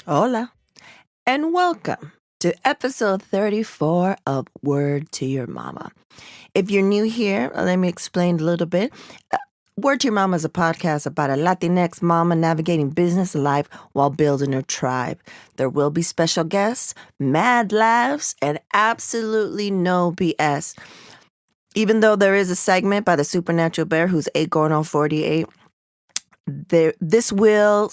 Hola, and welcome to episode 34 of Word to Your Mama. If you're new here, let me explain a little bit. Word to Your Mama is a podcast about a Latinx mama navigating business and life while building her tribe. There will be special guests, mad laughs, and absolutely no BS. Even though there is a segment by the Supernatural Bear who's 8 going on 48, this will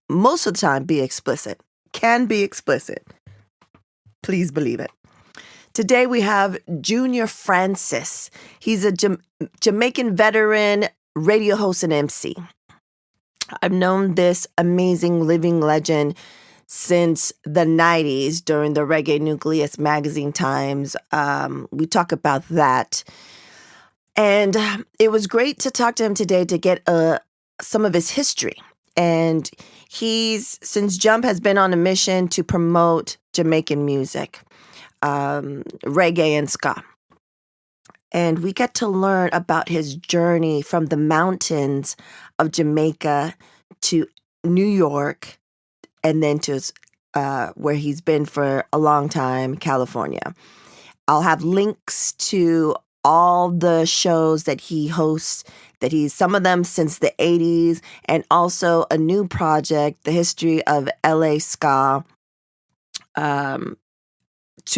most of the time be explicit. Can be explicit. Please believe it. Today we have Junor Francis. He's a Jamaican veteran radio host and MC. I've known this amazing living legend since the 90s during the Reggae Nucleus magazine times. We talk about that. And it was great to talk to him today to get some of his history. And since Jump has been on a mission to promote Jamaican music, reggae and ska. And we get to learn about his journey from the mountains of Jamaica to New York, and then to where he's been for a long time, California. I'll have links to all the shows that he hosts, some of them since the 80s, and also a new project, The History of LA Ska, to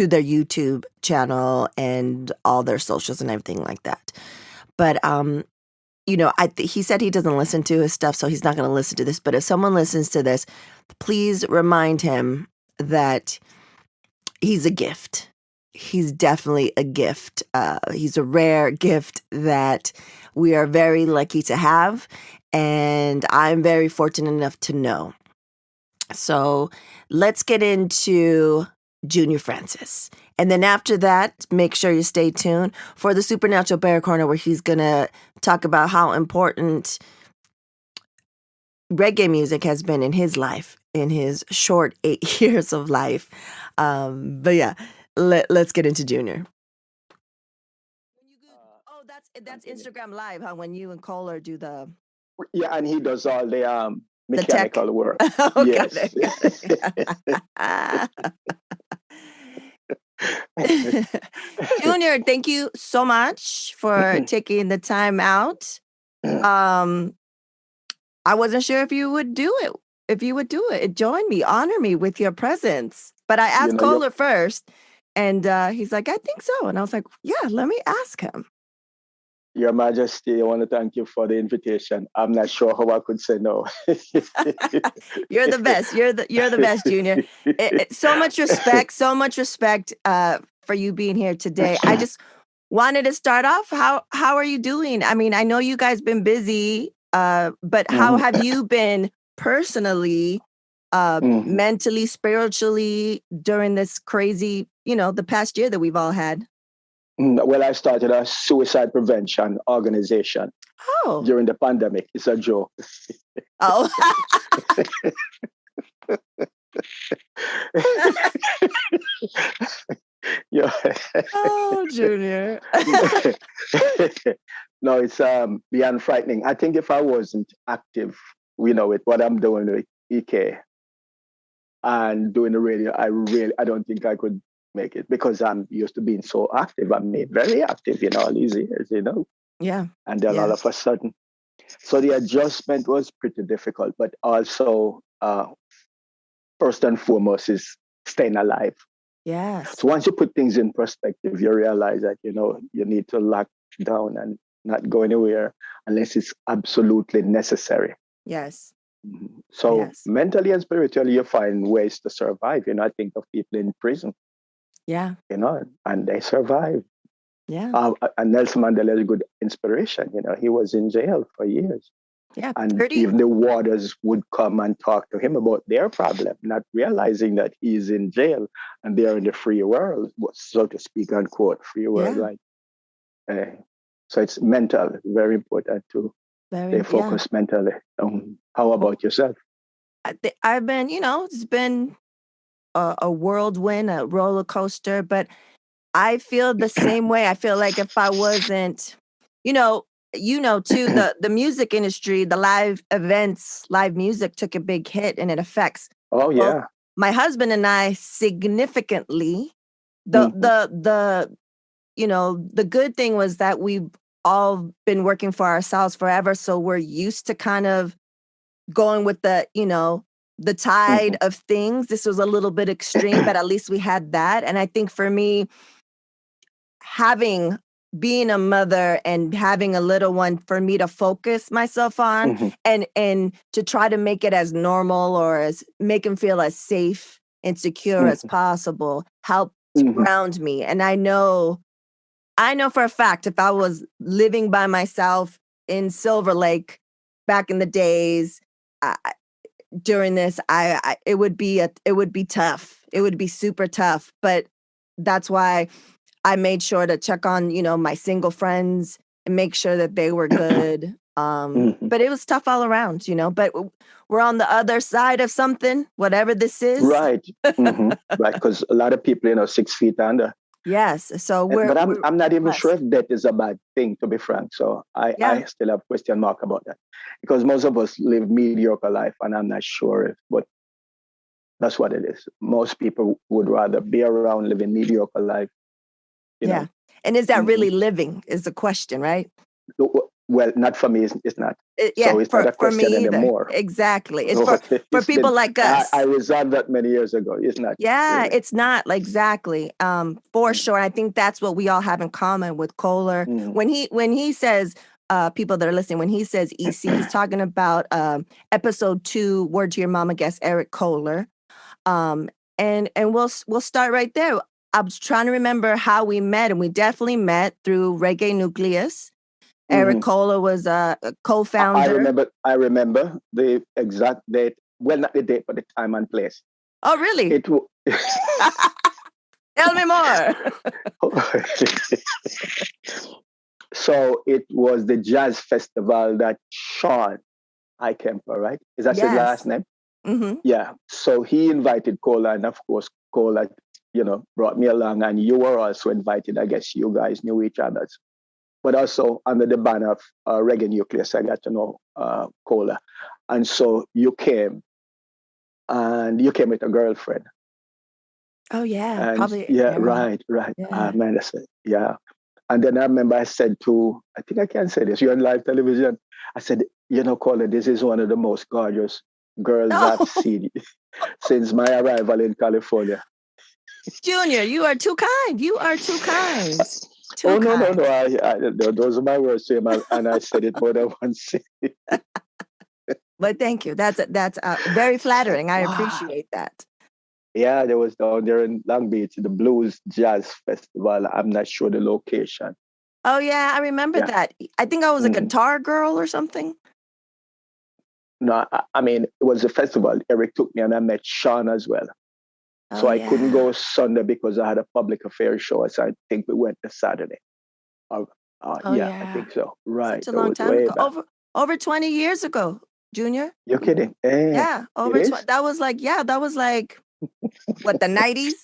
their YouTube channel and all their socials and everything like that. But, he said he doesn't listen to his stuff, so he's not going to listen to this. But if someone listens to this, please remind him that he's a gift. He's definitely a gift. He's a rare gift that we are very lucky to have, and I'm very fortunate enough to know. So let's get into Junor Francis. And then after that, make sure you stay tuned for the Supernatural Bear Corner, where he's going to talk about how important reggae music has been in his life, in his short 8 years of life. But yeah, let's get into Junor. Oh, that's Instagram Live, huh? When you and Kohler do the... Yeah, and he does all the The tech. mechanical work. Oh, Yes. got it. Junor, thank you so much for taking the time out. I wasn't sure if you would do it. Join me, honor me with your presence. But I asked Kohler first, and he's like, I think so. And I was like, yeah, let me ask him. Your Majesty, I want to thank you for the invitation. I'm not sure how I could say no. You're the best. You're the best, Junor. So much respect for you being here today. I just wanted to start off. How are you doing? I mean, I know you guys been busy, but how have you been personally, mentally, spiritually during this crazy, the past year that we've all had? Well, I started a suicide prevention organization during the pandemic. It's a joke. Oh. Yeah. Oh, Junor. No, it's beyond frightening. I think if I wasn't active, with what I'm doing with EK and doing the radio, I don't think I could make it, because I'm used to being so active. I'm made very active, all these years, Yeah. And then all of a sudden, so the adjustment was pretty difficult, but also first and foremost is staying alive. Yes. So once you put things in perspective, you realize that, you need to lock down and not go anywhere unless it's absolutely necessary. Yes. So mentally and spiritually, you find ways to survive. I think of people in prison. Yeah. And they survive. Yeah. And Nelson Mandela is a good inspiration. He was in jail for years. Yeah. And even the warders would come and talk to him about their problem, not realizing that he's in jail and they're in the free world, so to speak, unquote, free world, right? So it's mental, very important to stay focused mentally. How about yourself? I've been, it's been a whirlwind, a roller coaster, but I feel the same way. I feel like if I wasn't, too, the music industry, the live events, live music took a big hit, and it affects my husband and I significantly, the good thing was that we've all been working for ourselves forever. So we're used to kind of going with the tide of things. This was a little bit extreme, but at least we had that. And I think for me, being a mother and having a little one for me to focus myself on and to try to make it as normal or as make him feel as safe and secure as possible helped ground me. And I know for a fact, if I was living by myself in Silver Lake back in the days, during this, it would be tough. It would be super tough. But that's why I made sure to check on, my single friends and make sure that they were good. But it was tough all around, but we're on the other side of something, whatever this is. Right. Right. Because a lot of people, 6 feet under. Yes. So but I'm not even sure if that is a bad thing, to be frank. So I still have question mark about that, because most of us live mediocre life, and I'm not sure if, but that's what it is. Most people would rather be around living mediocre life. You know? And is that really living is the question, right? Well, not for me. It's not. So it's not a question anymore. Exactly. It's for people like us. I resolved that many years ago. It's not. Yeah, really. It's not. Exactly. For sure. I think that's what we all have in common with Kohler. When he says, people that are listening, when he says EC, he's talking about episode 2, Word to Your Mama guest Eric Kohler. And we'll start right there. I was trying to remember how we met, and we definitely met through Reggae Nucleus. Eric Kohler was a co-founder. I remember the exact date. Well, not the date, but the time and place. Oh, really? Tell me more. So it was the jazz festival that Sean Ikemper, right? Is that his last name? Yeah. So he invited Kohler, and of course, Kohler, brought me along, and you were also invited. I guess you guys knew each other. But also under the banner of Reggae Nucleus, I got to know Kohler. And so you came with a girlfriend. Oh, yeah. And probably. Yeah, right. Yeah. Man, yeah. And then I remember I said I think I can say this, you're on live television. I said, Kohler, this is one of the most gorgeous girls I've seen since my arrival in California. Junior, you are too kind. You are too kind. No. Those are my words to him, and I said it more than once. But thank you. That's very flattering. I appreciate that. Yeah, there was down there in Long Beach, the Blues Jazz Festival. I'm not sure the location. Oh, yeah, I remember that. I think I was a guitar girl or something. No, I mean, it was a festival. Eric took me, and I met Sean as well. So I couldn't go Sunday because I had a public affairs show. So I think we went to Saturday. I think so. Right. Such a long time ago. Over 20 years ago, Junior. You're kidding? Yeah. Over 20. That was like what, the 90s?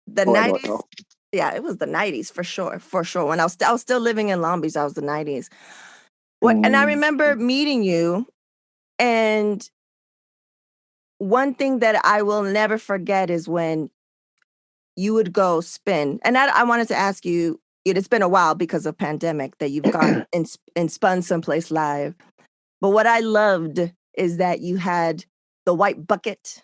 The 90s? Yeah, it was the 90s for sure. For sure. When I was still living in Long Beach, that was the 90s. And I remember meeting you, and one thing that I will never forget is when you would go spin. And I wanted to ask you, it's been a while because of pandemic that you've gone and spun someplace live. But what I loved is that you had the white bucket.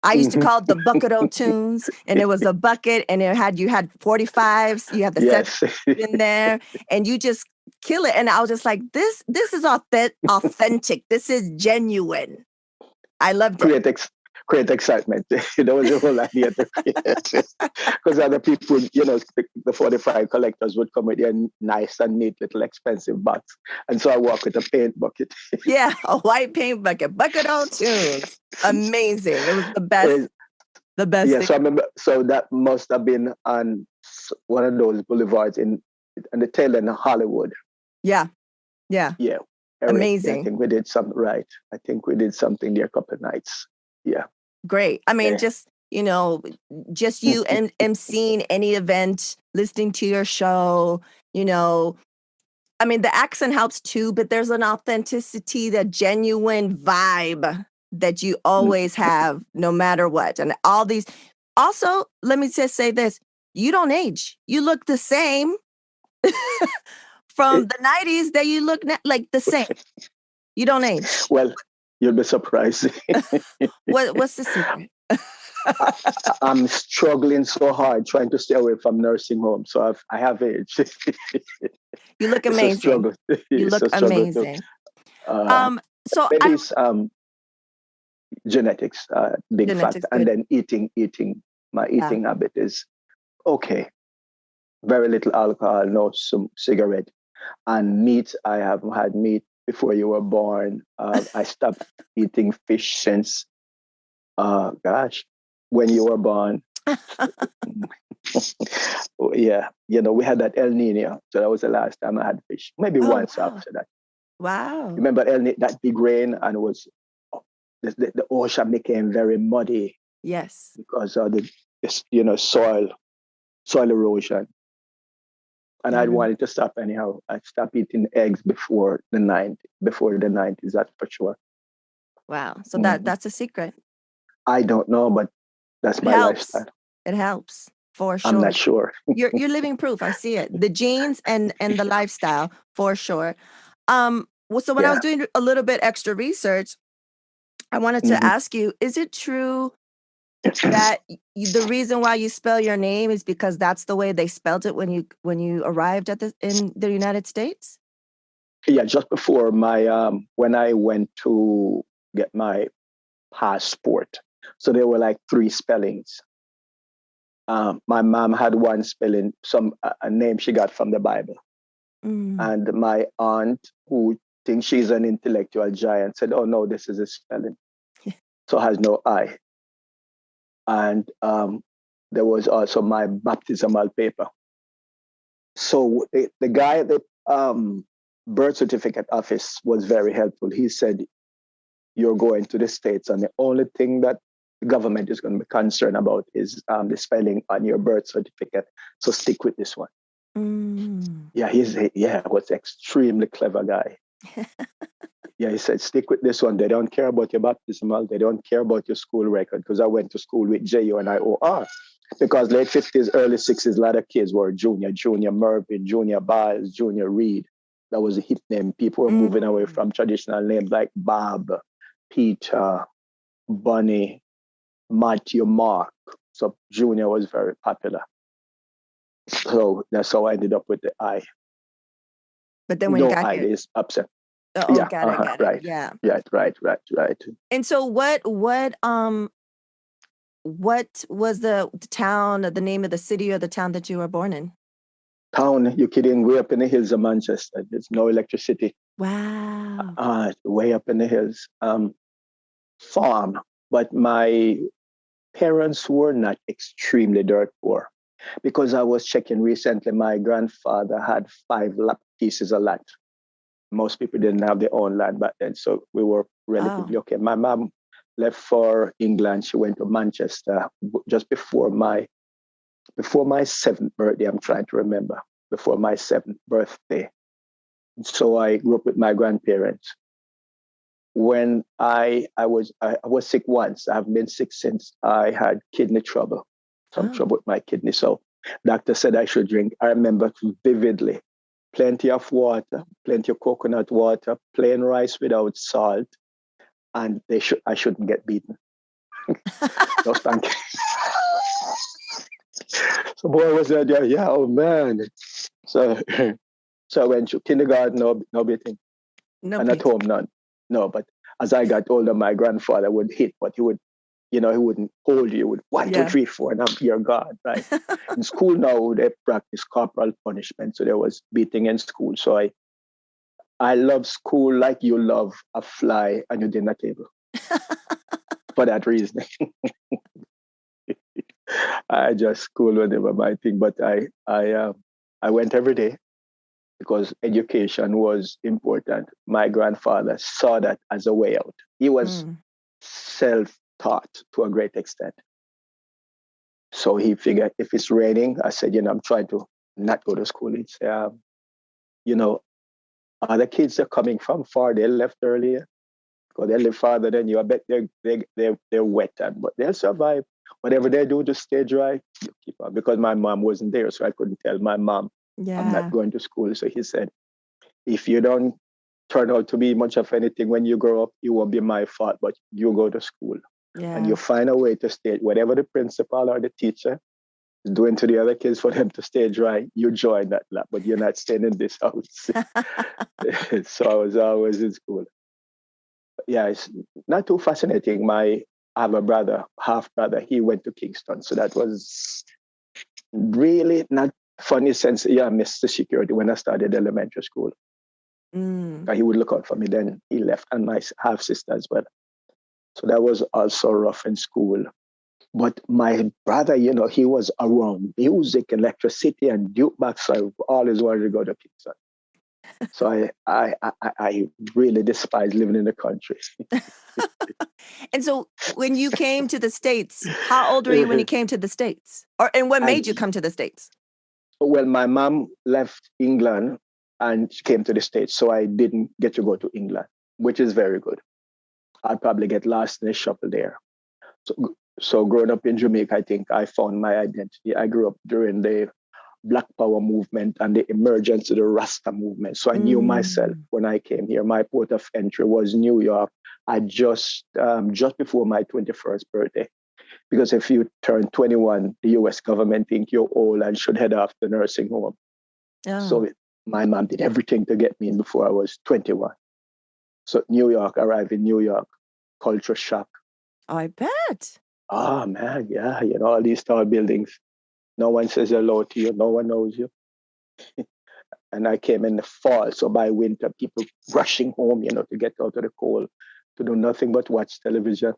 I used to call it the bucket o' tunes, and it was a bucket, and you had 45s. You have the set in there, and you just kill it. And I was just like, this is authentic. This is genuine. I loved it. Create excitement. That was the whole idea to create. Because other people, the 45 collectors would come with their nice and neat little expensive box. And so I walk with a paint bucket. Yeah, a white paint bucket. Bucket on tunes. Amazing. It was the best. The best thing. So I remember, so that must have been on one of those boulevards in the tail end of Hollywood. Yeah. Yeah. Eric, amazing. I think we did something right. I think we did something there a couple of nights. Yeah. Great. I mean, just you and emceeing any event, listening to your show, I mean, the accent helps too, but there's an authenticity, the genuine vibe that you always have no matter what. And all these, also, let me just say this, you don't age. You look the same from the 90s that you look like the same. You don't age. Well, you'll be surprised. What's the secret? I'm struggling so hard trying to stay away from nursing homes. So I have aged. You look amazing. It's a struggle. You look amazing. So maybe it's genetics, big factor. And then eating. My eating habit is okay. Very little alcohol, no cigarette. And meat, I haven't had meat before you were born. I stopped eating fish since, when you were born. Yeah, we had that El Nino, so that was the last time I had fish. Maybe once after that. Wow. Remember that big rain, and it was the ocean became very muddy. Yes. Because of the soil erosion. And I wanted to stop anyhow. I stopped eating eggs before the 90s, that's for sure. Wow. So that's a secret. I don't know, but that's my lifestyle. It helps for sure. I'm not sure. You're living proof. I see it. The genes and the lifestyle for sure. So when I was doing a little bit extra research, I wanted to ask you, is it true that the reason why you spell your name is because that's the way they spelled it when you arrived in the United States? Yeah, just before when I went to get my passport. So there were like 3 spellings. My mom had one spelling, a name she got from the Bible. And my aunt, who thinks she's an intellectual giant, said, "Oh no, this is a spelling." So it has no I. And there was also my baptismal paper. So the guy at the birth certificate office was very helpful. He said, "You're going to the States, and the only thing that the government is going to be concerned about is the spelling on your birth certificate. So stick with this one." Yeah, he was an extremely clever guy. Yeah, he said, "Stick with this one. They don't care about your baptismal. They don't care about your school record." Because I went to school with JUNIOR. Because late 50s, early 60s, a lot of kids were Junior Mervyn, Junior Biles, Junior Reed. That was a hit name. People were moving away from traditional names like Bob, Peter, Bunny, Matthew, Mark. So Junior was very popular. So that's how I ended up with the I. But then when you got here, is upset. Got it. Right. Yeah. Yeah, right. And so what was the town, the name of the city or the town that you were born in? Town, you kidding? Way up in the hills of Manchester. There's no electricity. Wow. Way up in the hills. Farm. But my parents were not extremely dirt poor. Because I was checking recently, my grandfather had 5 pieces of land. Most people didn't have their own land back then, so we were relatively okay. My mom left for England. She went to Manchester just before my 7th birthday. I'm trying to remember, before my 7th birthday. So I grew up with my grandparents. When I was sick once. I've been sick since. I had kidney trouble, some trouble with my kidney. So doctor said I should drink. I remember vividly. Plenty of water, plenty of coconut water, plain rice without salt, and I shouldn't get beaten. Those pancakes. So boy was there, yeah, oh man. So I went to kindergarten, no beating. And at home, none. No, but as I got older, my grandfather would hit, but he would, he wouldn't hold you. He would 1, 2, 3, 4, and I'm your God, right? In school now, they practice corporal punishment, so there was beating in school. So I love school like you love a fly on your dinner table. For that reason. I just school whatever my thing, but I went every day because education was important. My grandfather saw that as a way out. He was self-taught to a great extent. So he figured if it's raining, I said, I'm trying to not go to school. It's, other kids are coming from far. They left earlier. because they live farther than you. I bet they're wet, but they'll survive. Whatever they do to stay dry, you keep on. Because my mom wasn't there, so I couldn't tell my mom I'm not going to school. So he said, if you don't turn out to be much of anything when you grow up, it won't be my fault, but you go to school. And you find a way to stay, whatever the principal or the teacher is doing to the other kids for them to stay dry, you join that lab, but you're not staying in this house. So I was always in school. Yeah, it's not too fascinating. I have a brother, half brother. He went to Kingston, so that was really not funny sense. Yeah, I missed the security when I started elementary school. He would look out for me. Then he left, and my half sister as well. So that was also rough in school. But my brother, he was around music, electricity, and jukebox. So I always wanted to go to Kingston. So I really despise living in the country. And so when you came to the States, how old were you when you came to the States? And what made you come to the States? Well, my mom left England and came to the States, so I didn't get to go to England, which is very good. I'd probably get lost in the shuffle there. So growing up in Jamaica, I think I found my identity. I grew up during the Black Power movement and the emergence of the Rasta movement. So I knew myself when I came here. My port of entry was New York. I just before my 21st birthday. Because if you turn 21, the US government think you're old and should head off to nursing home. So my mom did everything to get me in before I was 21. So New York, arrived in New York, culture shock. I bet. Oh, man, yeah. All these tall buildings. No one says hello to you. No one knows you. And I came in the fall. So by winter, people rushing home, to get out of the cold, to do nothing but watch television.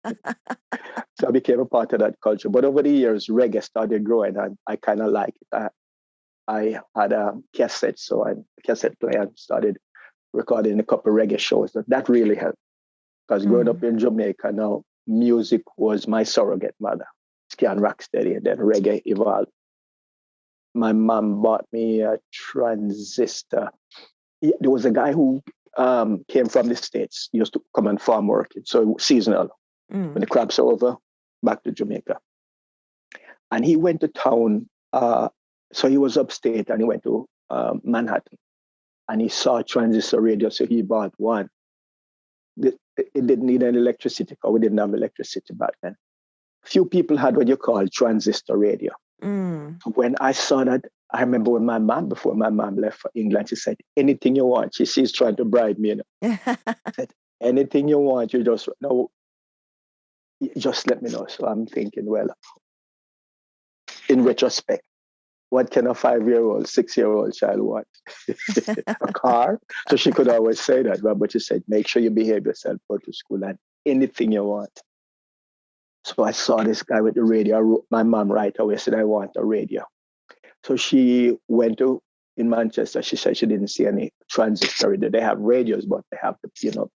So I became a part of that culture. But over the years, reggae started growing, and I kind of like it. I had a cassette, so I cassette player and started recording a couple of reggae shows. That really helped. Because growing up in Jamaica now, music was my surrogate mother. Scan Rocksteady, and then reggae evolved. My mom bought me a transistor. There was a guy who came from the States, used to come and farm work, so seasonal. When the crops are over, back to Jamaica. And he went to town, so he was upstate, and he went to Manhattan. And he saw a transistor radio, so he bought one. It didn't need any electricity, because we didn't have electricity back then. Few people had what you call transistor radio. When I saw that, I remember when before my mom left for England, she said, anything you want. She's trying to bribe me. Said, anything you want, you just let me know. So I'm thinking, well, in retrospect, what can a 5-year-old, 6-year-old child want? A car? So she could always say that, but she said, make sure you behave yourself, go to school, and anything you want. So I saw this guy with the radio. I wrote my mom right away, said, I want a radio. So she went in Manchester. She said she didn't see any transistor radio. They have radios, but they have to,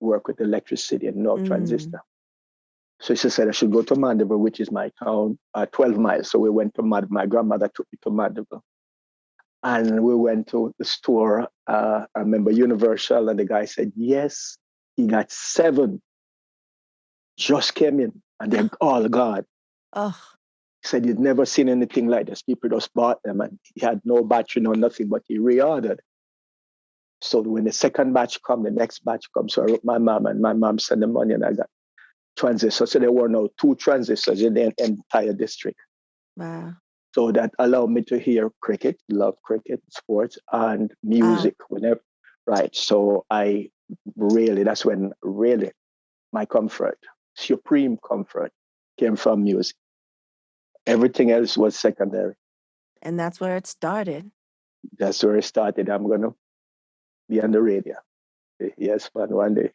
work with electricity and no transistor. So she said I should go to Mandeville, which is my town, 12 miles. So we went to my grandmother took me to Mandeville. And we went to the store, I remember Universal, and the guy said, yes, he got 7. Just came in, and they're all gone. He said he'd never seen anything like this. People just bought them, and he had no battery, no nothing, but he reordered. So when the second batch come, the next batch comes. So I wrote my mom, and my mom sent the money, and I got transistors. So there were now 2 transistors in the entire district. Wow. So that allowed me to hear cricket, love cricket, sports, and music whenever. Right. So that's when really my comfort, supreme comfort, came from music. Everything else was secondary. And that's where it started. That's where it started. I'm going to be on the radio. Yes, man, one day.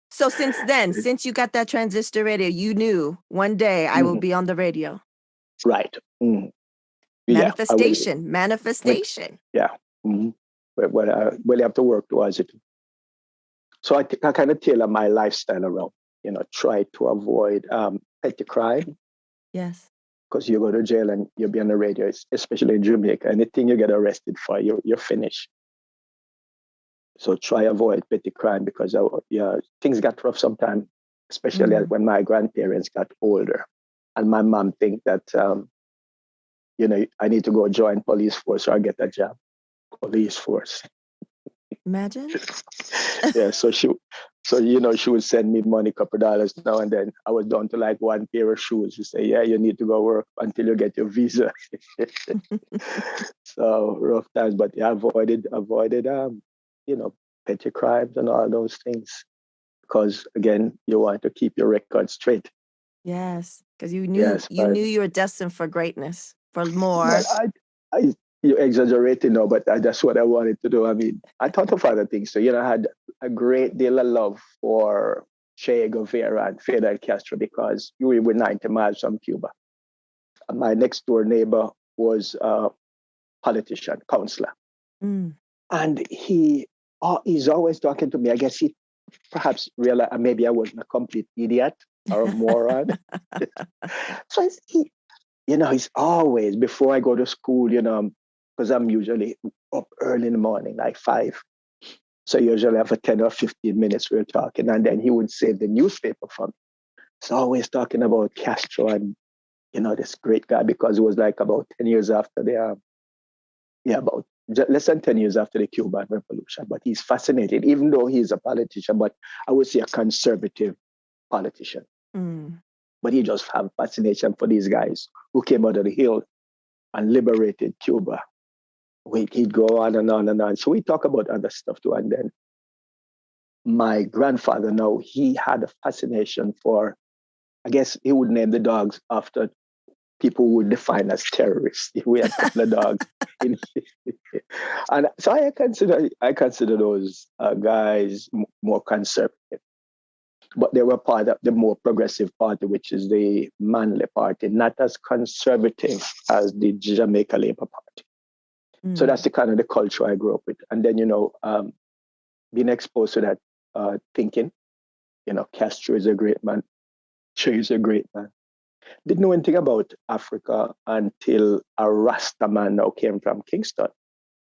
So since then, since you got that transistor radio, you knew one day I will be on the radio. Right. Manifestation. Yeah. But I really have to work towards it. So I kind of tailor my lifestyle around, try to avoid petty crime. Yes. Because you go to jail and you'll be on the radio, especially in Jamaica. Anything you get arrested for, you're finished. So try avoid petty crime because things got rough sometimes, especially when my grandparents got older. And my mom think that, I need to go join police force or get a job. Police force. Imagine. Yeah, she would send me money, couple dollars now and then. I was down to like one pair of shoes. She say, yeah, you need to go work until you get your visa. So rough times, but yeah, avoided, petty crimes and all those things. Because again, you want to keep your record straight. Yes, because you knew you were destined for greatness, for more. Well, you're exaggerating now, but that's what I wanted to do. I mean, I thought of other things. So, I had a great deal of love for Che Guevara and Fidel Castro because we were 90 miles from Cuba. And my next door neighbor was a politician, counselor. And he's always talking to me. I guess he perhaps realized maybe I wasn't a complete idiot or a moron. So he's always, before I go to school, because I'm usually up early in the morning, like 5. So usually after 10 or 15 minutes, we're talking. And then he would save the newspaper for me. So always talking about Castro and, this great guy, because it was like about 10 years after about less than 10 years after the Cuban Revolution. But he's fascinating, even though he's a politician, but I would say a conservative politician. But he just have fascination for these guys who came out of the hill and liberated Cuba. He'd go on and on and on. So we talk about other stuff too. And then my grandfather, now, he had a fascination for, I guess he would name the dogs after people who would define as terrorists. We had a couple of dogs. And so I consider those guys more conservative. But they were part of the more progressive party, which is the Manly Party, not as conservative as the Jamaica Labour Party. So that's the kind of the culture I grew up with. And then, being exposed to that thinking, Castro is a great man, Che is a great man. Didn't know anything about Africa until a Rasta man now came from Kingston.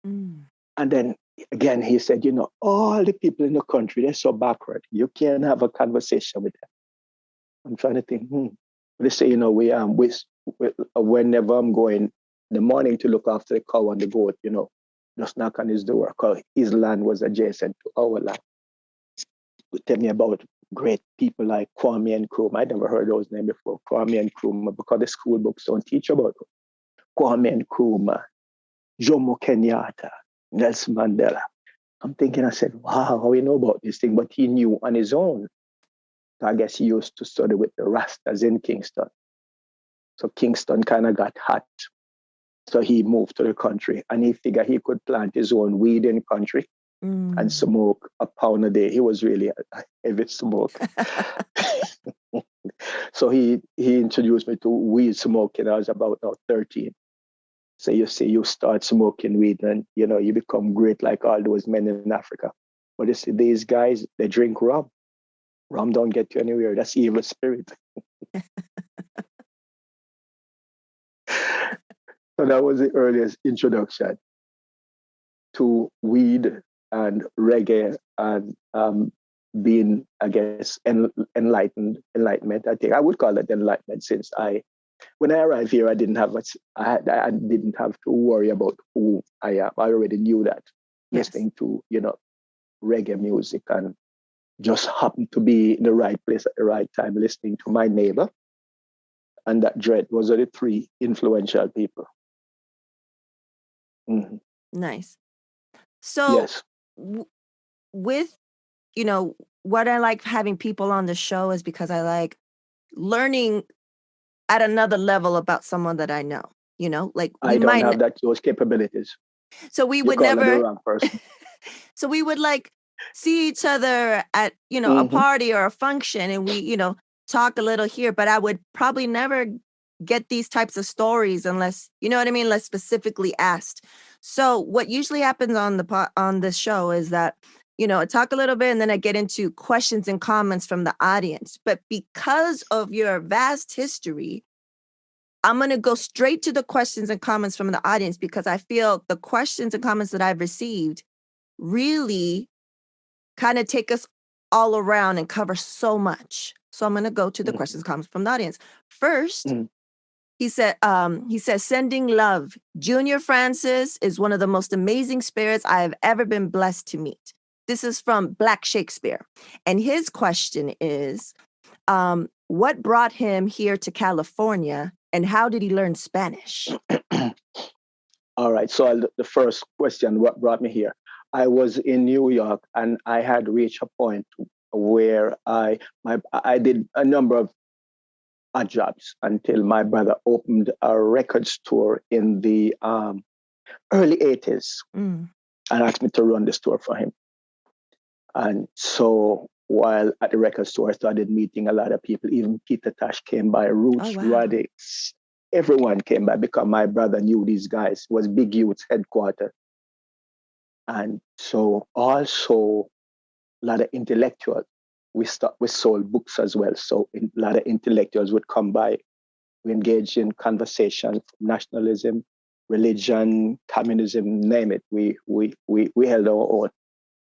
And then again, he said, all the people in the country, they're so backward. You can't have a conversation with them. I'm trying to think, They say, whenever I'm going in the morning to look after the cow and the goat, just knock on his door, because his land was adjacent to our land. Would tell me about great people like Kwame Nkrumah. I never heard those names before, Kwame Nkrumah, because the school books don't teach about them. Kwame Nkrumah, Jomo Kenyatta, Nelson Mandela. I'm thinking, I said, wow, how he know about this thing? But he knew on his own. So I guess he used to study with the Rastas in Kingston. So Kingston kind of got hot. So he moved to the country and he figured he could plant his own weed in the country and smoke a pound a day. He was really a heavy smoker. So he introduced me to weed smoking. I was about 13. So you say you start smoking weed and, you become great like all those men in Africa. But you see, these guys, they drink rum. Rum don't get you anywhere. That's evil spirit. So that was the earliest introduction to weed and reggae and being, I guess, enlightenment. I think I would call it enlightenment, since when I arrived here, I didn't have to worry about who I am. I already knew that. Yes. Listening to, reggae music, and just happened to be in the right place at the right time, listening to my neighbor and that Dread. Those are the 3 influential people. Nice. So yes. With, what I like having people on the show is because I like learning at another level about someone that I know, like I don't have those capabilities. So we would never the wrong person. So we would like see each other at, a party or a function, and we, talk a little here, but I would probably never get these types of stories unless, unless specifically asked. So what usually happens on this show is that, I talk a little bit and then I get into questions and comments from the audience. But because of your vast history, I'm going to go straight to the questions and comments from the audience, because I feel the questions and comments that I've received really kind of take us all around and cover so much. So I'm going to go to the questions, comments from the audience. First, he says, sending love. Junior Francis is one of the most amazing spirits I have ever been blessed to meet. This is from Black Shakespeare. And his question is, what brought him here to California and how did he learn Spanish? All right. So the first question, what brought me here? I was in New York and I had reached a point where I did a number of odd jobs until my brother opened a record store in the early 80s and asked me to run the store for him. And so while at the record store, I started meeting a lot of people. Even Peter Tosh came by, Roots, Radix. Everyone came by because my brother knew these guys. It was Big Youth's headquarters. And so also a lot of intellectuals. We sold books as well. So a lot of intellectuals would come by. We engaged in conversation, nationalism, religion, communism, name it. We held our own.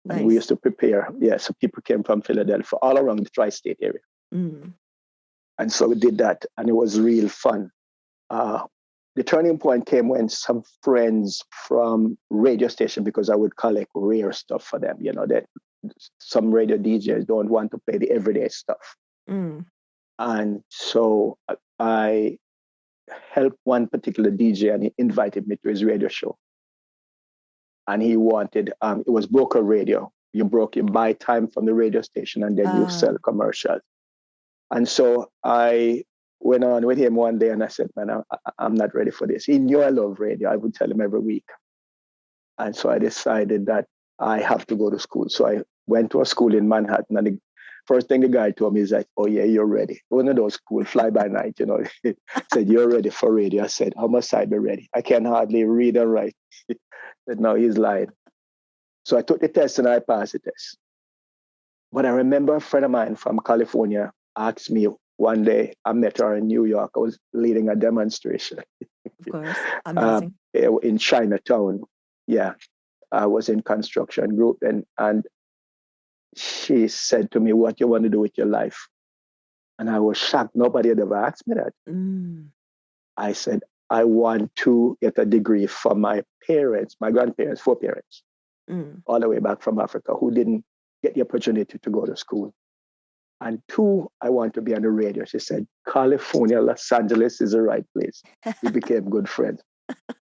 Nice. And we used to prepare. Yeah, so people came from Philadelphia, all around the tri-state area. And so we did that, and it was real fun. The turning point came when some friends from radio station, because I would collect rare stuff for them, that some radio DJs don't want to play the everyday stuff. And so I helped one particular DJ, and he invited me to his radio show. And he wanted, it was broker radio. You buy time from the radio station and then you sell commercials. And so I went on with him one day and I said, man, I'm not ready for this. He knew I love radio. I would tell him every week. And so I decided that I have to go to school. So I went to a school in Manhattan, and the first thing the guy told me is like, oh yeah, you're ready. One of those school fly by night, said, you're ready for radio. I said, how must I be ready? I can hardly read and write. Said, no, he's lying. So I took the test and I passed the test. But I remember a friend of mine from California asked me one day, I met her in New York. I was leading a demonstration. Of course, amazing. In Chinatown. Yeah, I was in construction group and she said to me, what you want to do with your life? And I was shocked. Nobody had ever asked me that. I said, I want to get a degree from my parents, my grandparents, foreparents, all the way back from Africa, who didn't get the opportunity to go to school. And 2, I want to be on the radio. She said, California, Los Angeles is the right place. We became good friends.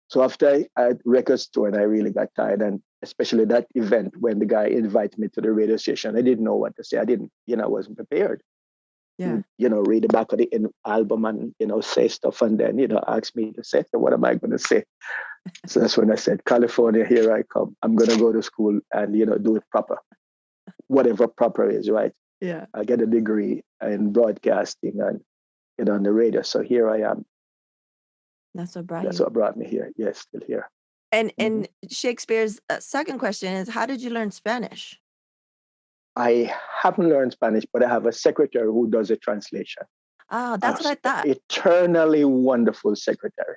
So after I had record store and I really got tired, and especially that event when the guy invited me to the radio station, I didn't know what to say. I wasn't prepared. Yeah. Read the back of the album and, say stuff and then, ask me to say, so what am I going to say? So that's when I said, California, here I come. I'm going to go to school and, do it proper. Whatever proper is, right? Yeah. I get a degree in broadcasting and get on the radio. So here I am. That's what brought That's what brought me here. Yes, still here. And Shakespeare's second question is, how did you learn Spanish? I haven't learned Spanish, but I have a secretary who does a translation. Oh, that's what I thought. Eternally wonderful secretary.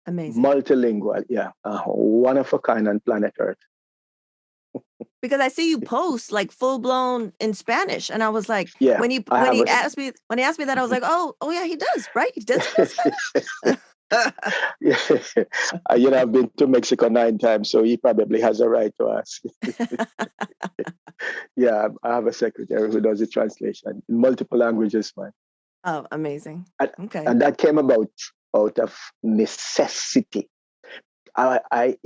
Amazing. Multilingual, yeah. One of a kind on planet Earth. Because I see you post like full blown in Spanish, and I was like, when he asked me that, I was like, oh yeah, he does, right? He does Spanish. Yeah. I've been to Mexico 9 times, so he probably has a right to ask. Yeah, I have a secretary who does the translation in multiple languages, man. Oh, amazing. Okay. And that came out of necessity. I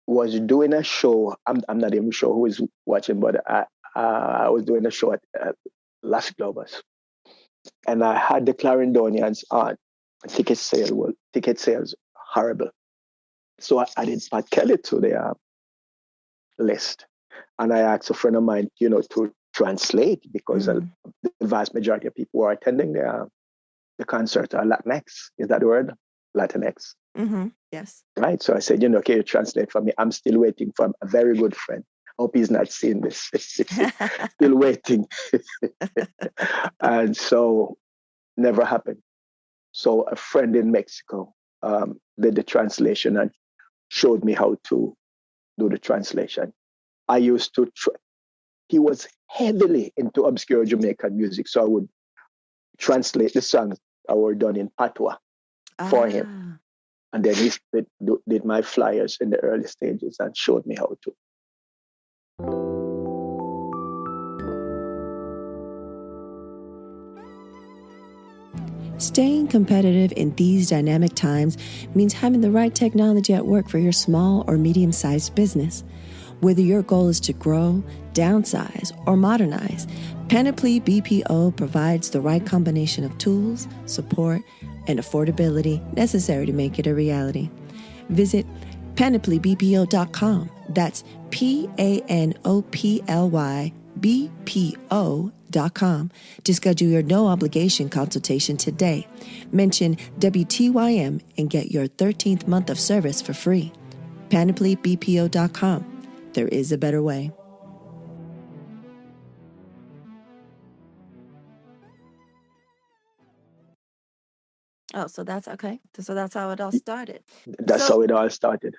was doing a show. I'm not even sure who is watching, but I was doing a show at Las Globas, and I had the Clarendonians on. Ticket sales horrible. So I added Pat Kelly to the list, and I asked a friend of mine, to translate because the vast majority of people who are attending the concert are Latinx. Is that the word? Latinx. Yes. Right. So I said, can you translate for me? I'm still waiting for a very good friend. Hope he's not seeing this. Still waiting. And so never happened. So a friend in Mexico did the translation and showed me how to do the translation. I used to he was heavily into obscure Jamaican music. So I would translate the songs that were done in patois for him. And then he did my flyers in the early stages and showed me how to. Staying competitive in these dynamic times means having the right technology at work for your small or medium-sized business. Whether your goal is to grow, downsize, or modernize, Panoply BPO provides the right combination of tools, support, and affordability necessary to make it a reality. Visit panoplybpo.com. That's PANOPLYBPO.com to schedule your no-obligation consultation today. Mention WTYM and get your 13th month of service for free. PanoplyBPO.com. There is a better way. Oh, so that's okay. So that's how it all started. That's how it all started.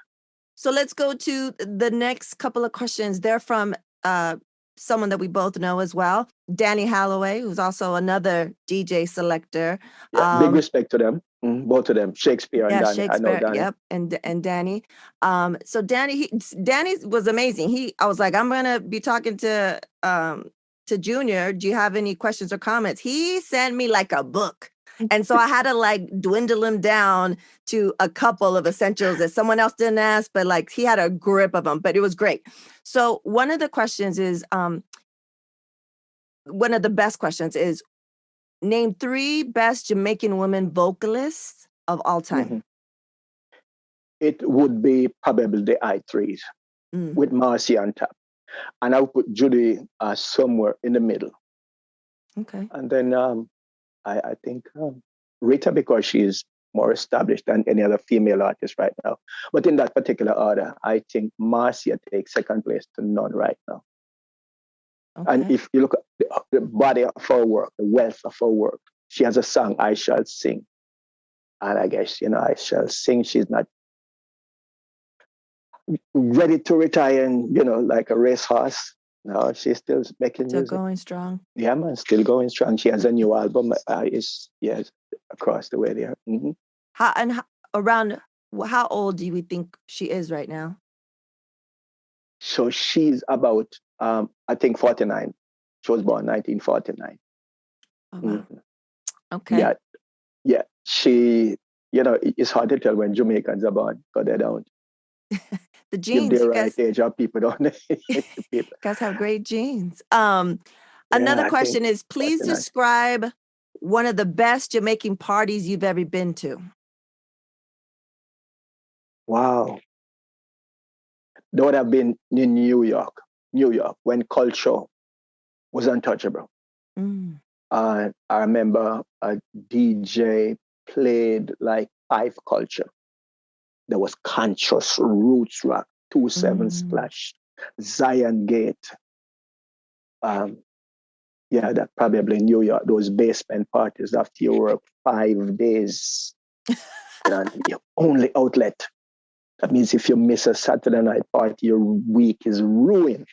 So let's go to the next couple of questions. They're from someone that we both know as well, Danny Holloway, who's also another DJ selector. Yeah, big respect to them, both of them, Shakespeare and Danny. Shakespeare, I know Danny. Yep, and Danny. So Danny was amazing. I was like, I'm gonna be talking to Junor. Do you have any questions or comments? He sent me like a book. And so I had to like dwindle him down to a couple of essentials that someone else didn't ask, but like he had a grip of them, but it was great. So one of the questions is, one of the best questions is, name 3 best Jamaican women vocalists of all time. Mm-hmm. It would be probably the I3s with Marcy on top. And I would put Judy somewhere in the middle. Okay. And then I think Rita, because she is more established than any other female artist right now. But in that particular order, I think Marcia takes second place to none right now. Okay. And if you look at the body of her work, the wealth of her work, she has a song, I Shall Sing. And I guess, I Shall Sing, she's not ready to retire and, like a racehorse. No, she's still making music. Still going strong. Yeah, man, still going strong. She has a new album. Across the way there. Mm-hmm. How old do we think she is right now? So she's about, I think 49. She was born 1949. Oh, wow. Okay. Yeah. She, it's hard to tell when Jamaicans are born because they don't. The genes. Give the right age of people, don't they? You guys have great genes. Another question is, please describe one of the best Jamaican parties you've ever been to. Wow. That would have been in New York, when culture was untouchable. I remember a DJ played like 5 culture. There was Conscious, Roots Rock, 2-7 Splash, Zion Gate. That probably in New York, those basement parties after you work 5 days. Your only outlet. That means if you miss a Saturday night party, your week is ruined.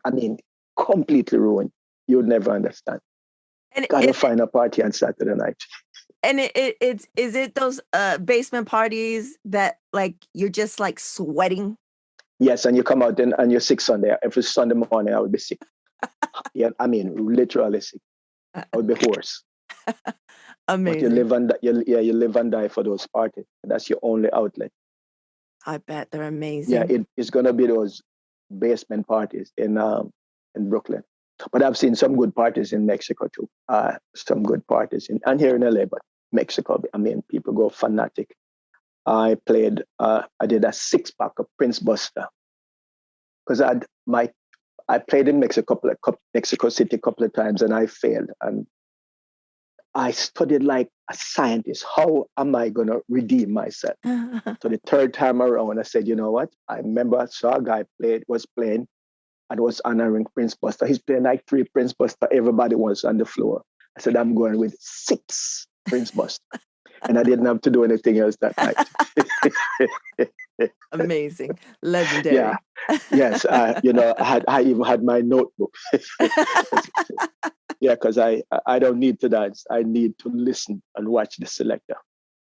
I mean, completely ruined. You'd never understand. Gotta find a party on Saturday night. And is it those basement parties that like you're just like sweating? Yes, and you come out and you're sick Sunday. Every Sunday morning I would be sick. Yeah, I mean literally sick. I would be hoarse. Amazing. But you live and die for those parties. That's your only outlet. I bet they're amazing. Yeah, it's gonna be those basement parties in Brooklyn. But I've seen some good parties in Mexico too. Some good parties and here in LA, but Mexico, I mean, people go fanatic. I did a 6-pack of Prince Buster because I played in Mexico City a couple of times and I failed. And I studied like a scientist. How am I going to redeem myself? So the 3rd time around, I said, you know what? I remember I saw a guy was playing and was honoring Prince Buster. He's playing like 3 Prince Buster. Everybody was on the floor. I said, I'm going with 6 Prince Buster. And I didn't have to do anything else that night. Amazing. Legendary. Yeah. Yes. I even had my notebook. Yeah, because I don't need to dance. I need to listen and watch the selector.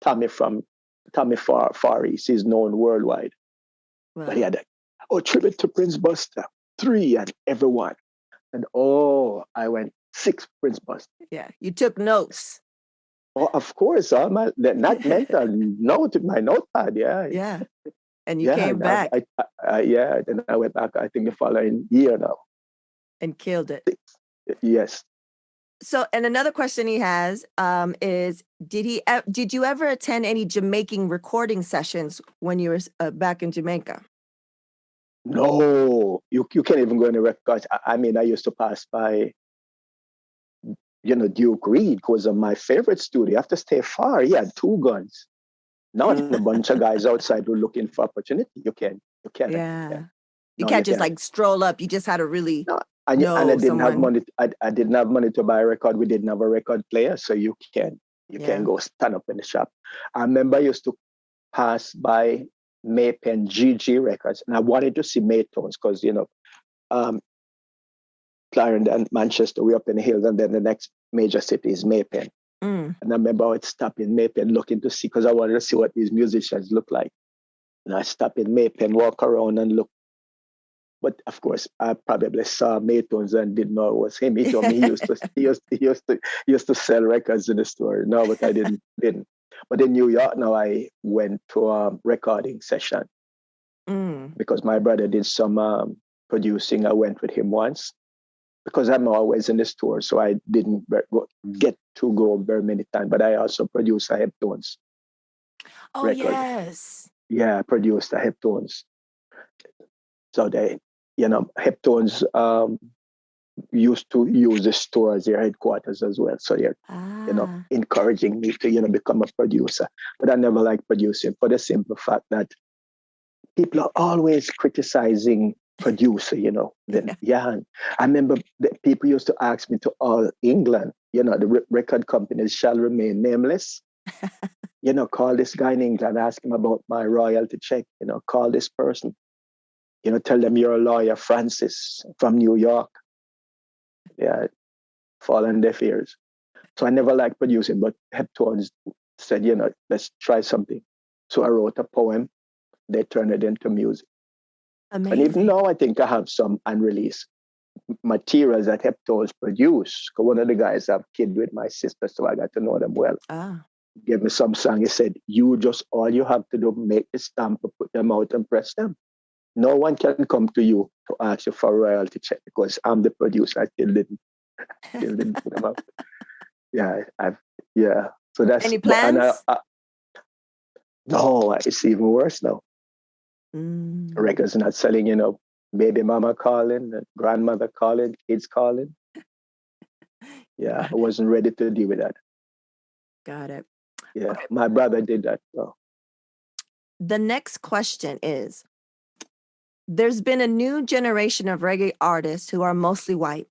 Tommy Far East is known worldwide. Wow. But he had tribute to Prince Buster, 3 and everyone. And I went 6 Prince Buster. Yeah, you took notes. Oh, of course, not mental note in my notepad. Yeah. Yeah. And you came back. Then I went back, I think the following year now. And killed it. 6. Yes. So, and another question he has is, did you ever attend any Jamaican recording sessions when you were back in Jamaica? No, you can't even go in the records. I used to pass by, Duke Reed, because of my favorite studio. You have to stay far. He had 2 guns. Now a bunch of guys outside were looking for opportunity. You can't. Yeah. You can't just like stroll up. You just had to really and I didn't have money. I didn't have money to buy a record. We didn't have a record player, so you can't go stand up in the shop. I remember I used to pass by Maypen GG Records, and I wanted to see Heptones because Clarendon and Manchester, we're up in the hills, and then the next major city is Maypen. And I remember I would stop in Maypen looking to see, because I wanted to see what these musicians look like. And I stop in Maypen, walk around and look. But of course, I probably saw Heptones and didn't know it was him. He told me he used to sell records in the store. No, but I didn't. But in New York now, I went to a recording session because my brother did some producing. I went with him once because I'm always in the store, so I didn't get to go very many times. But I also produced a Heptones. Oh, record. Yes. Yeah, I produced a Heptones. So they, Heptones used to use the store as their headquarters as well. So they're, encouraging me to, become a producer. But I never liked producing for the simple fact that people are always criticizing producer, Then, I remember people used to ask me to all England, the record companies shall remain nameless. Call this guy in England, ask him about my royalty check, call this person. Tell them you're a lawyer, Francis, from New York. Yeah, fall on deaf ears. So I never liked producing, but Heptones said, let's try something. So I wrote a poem. They turned it into music. Amazing. And even now, I think I have some unreleased materials that Heptones produce. Because one of the guys have kid with my sister, so I got to know them well. Gave me some song. He said, all you have to do, make the stamp, put them out and press them. No one can come to you to ask you for a royalty check because I'm the producer. I still didn't put them out. Yeah. So that's any plans? No, it's even worse now. Records not selling, baby mama calling, grandmother calling, kids calling. Yeah, I wasn't ready to deal with that. Got it. Yeah, okay. My brother did that. So. The next question is, there's been a new generation of reggae artists who are mostly white,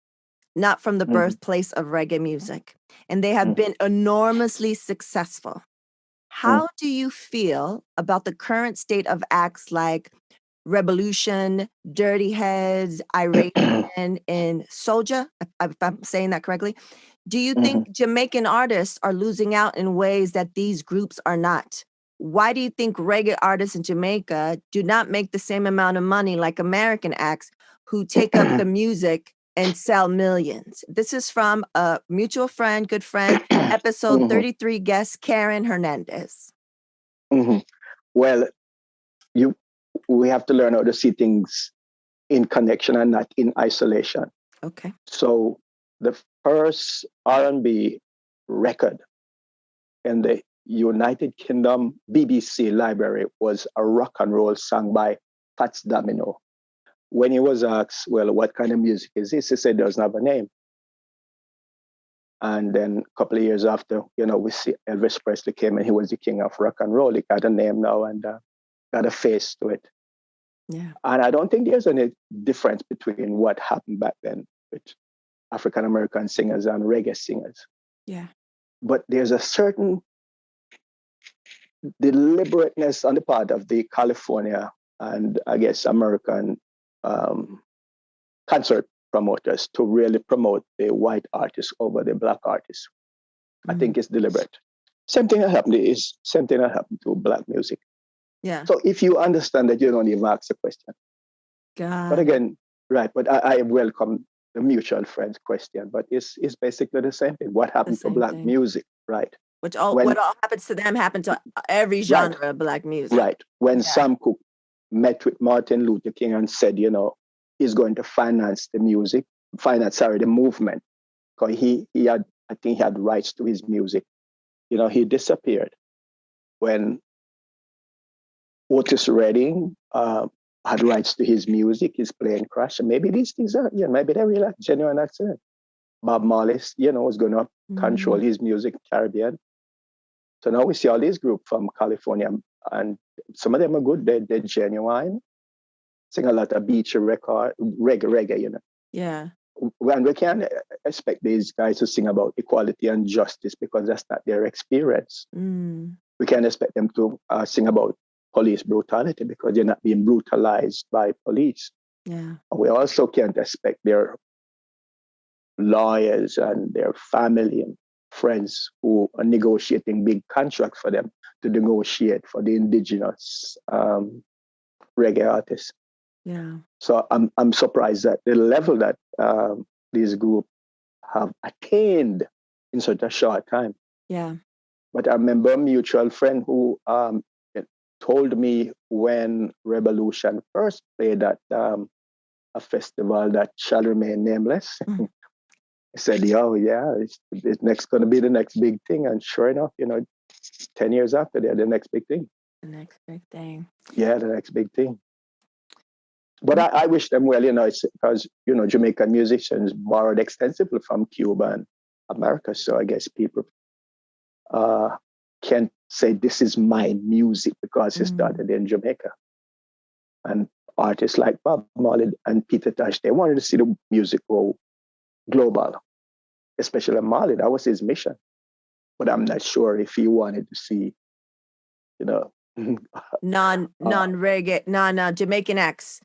not from the birthplace of reggae music, and they have been enormously successful. How do you feel about the current state of acts like Revolution, Dirty Heads, Irate Men, and Soulja, if I'm saying that correctly? Do you think Jamaican artists are losing out in ways that these groups are not? Why do you think reggae artists in Jamaica do not make the same amount of money like American acts who take up the music and sell millions? This is from a mutual friend, good friend, episode 33 guest, Karen Hernandez. Well, we have to learn how to see things in connection and not in isolation. Okay. So the first R&B record in the United Kingdom BBC library was a rock and roll song by Fats Domino. When he was asked, well, what kind of music is this? He said, doesn't have a name. And then a couple of years after, we see Elvis Presley came and he was the king of rock and roll. He got a name now and got a face to it. Yeah. And I don't think there's any difference between what happened back then with African-American singers and reggae singers. Yeah. But there's a certain deliberateness on the part of the California and I guess American concert promoters to really promote the white artists over the black artists. I think it's deliberate. Same thing that happened to black music. Yeah. So if you understand that, you don't even ask the question. But again, right, but I welcome the mutual friends question, but it's basically the same thing. What happened to black music, right? What all happens to them happened to every genre of black music. Right. When Sam Cooke met with Martin Luther King and said, he's going to finance the movement, because I think he had rights to his music. He disappeared. When Otis Redding had rights to his music, his plane crashed, and maybe these things are, maybe they're real genuine accident. Bob Marley, was going to control his music, Caribbean. So now we see all these groups from California, and some of them are good. They're genuine. Sing a lot of beach reggae, Yeah. And we can't expect these guys to sing about equality and justice because that's not their experience. We can't expect them to sing about police brutality because they're not being brutalized by police. Yeah. We also can't expect their lawyers and their family and friends who are negotiating big contracts for them to negotiate for the indigenous reggae artists. Yeah. So I'm surprised at the level that these groups have attained in such a short time. Yeah. But I remember a mutual friend who told me when Revolution first played at a festival that shall remain nameless. He said, it's next going to be the next big thing. And sure enough, 10 years after, they're the next big thing. The next big thing. Yeah, the next big thing. But I wish them well, it's because, Jamaican musicians borrowed extensively from Cuba and America. So I guess people can't say this is my music because it started in Jamaica. And artists like Bob Marley and Peter Tosh, they wanted to see the music go global, especially Marley. That was his mission. But I'm not sure if he wanted to see, non-reggae, Jamaican acts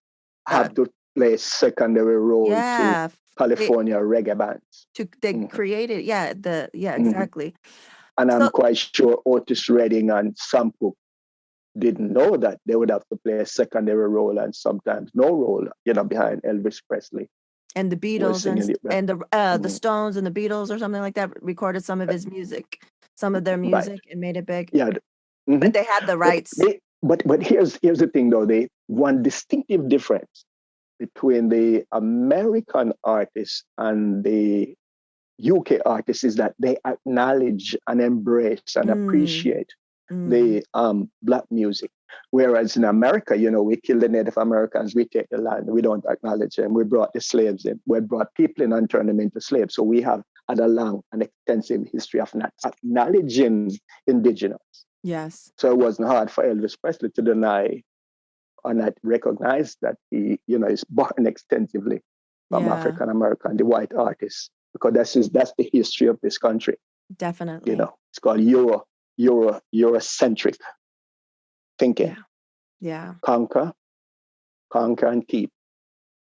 have to play secondary role to California reggae bands. They created, exactly. And I'm quite sure Otis Redding and Sam Cooke didn't know that they would have to play a secondary role and sometimes no role, behind Elvis Presley. And the Beatles and the Stones and the Beatles or something like that recorded some of his music, some of their music, and made it big. Yeah. But they had the rights. But here's the thing, though. One distinctive difference between the American artists and the UK artists is that they acknowledge and embrace and appreciate the black music. Whereas in America, we kill the Native Americans, we take the land, we don't acknowledge them. We brought the slaves in, we brought people in and turned them into slaves. So we have had a long and extensive history of not acknowledging indigenous. Yes. So it wasn't hard for Elvis Presley to deny or not recognize that he, is born extensively from African American, the white artists, because that's the history of this country. Definitely. It's called Eurocentric thinking. Yeah. Conquer and keep.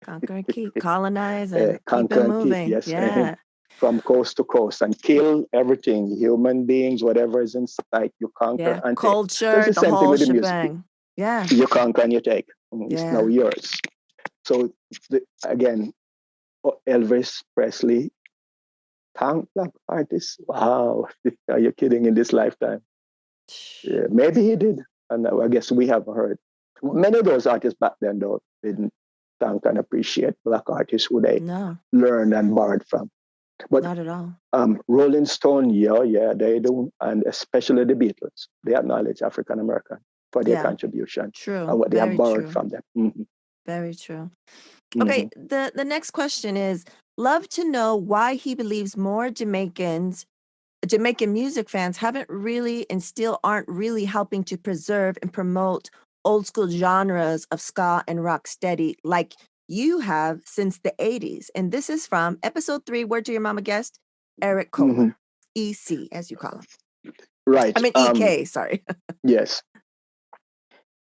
Conquer and keep. Colonize and keep it moving. Keep, yes. Yeah. From coast to coast and kill everything, human beings, whatever is in sight, you conquer and culture, take. the whole shebang. Yeah. You conquer and you take. It's now yours. So again, Elvis Presley, thank black artists. Wow, are you kidding? In this lifetime? Yeah, maybe he did, and I guess we haven't heard. Many of those artists back then, though, didn't thank and appreciate black artists who they learned and borrowed from. But not at all. Rolling Stone, they do, and especially the Beatles, they acknowledge African American for their contribution. True. And what they have borrowed from them. Mm-hmm. Very true. Okay, the next question is, love to know why he believes more Jamaican music fans haven't really and still aren't really helping to preserve and promote old school genres of ska and rock steady like you have since the 80s. And this is from episode 3, Word to Your Mama guest, Eric Kohler, EC, as you call him. Right. I mean, EK, sorry. Yes.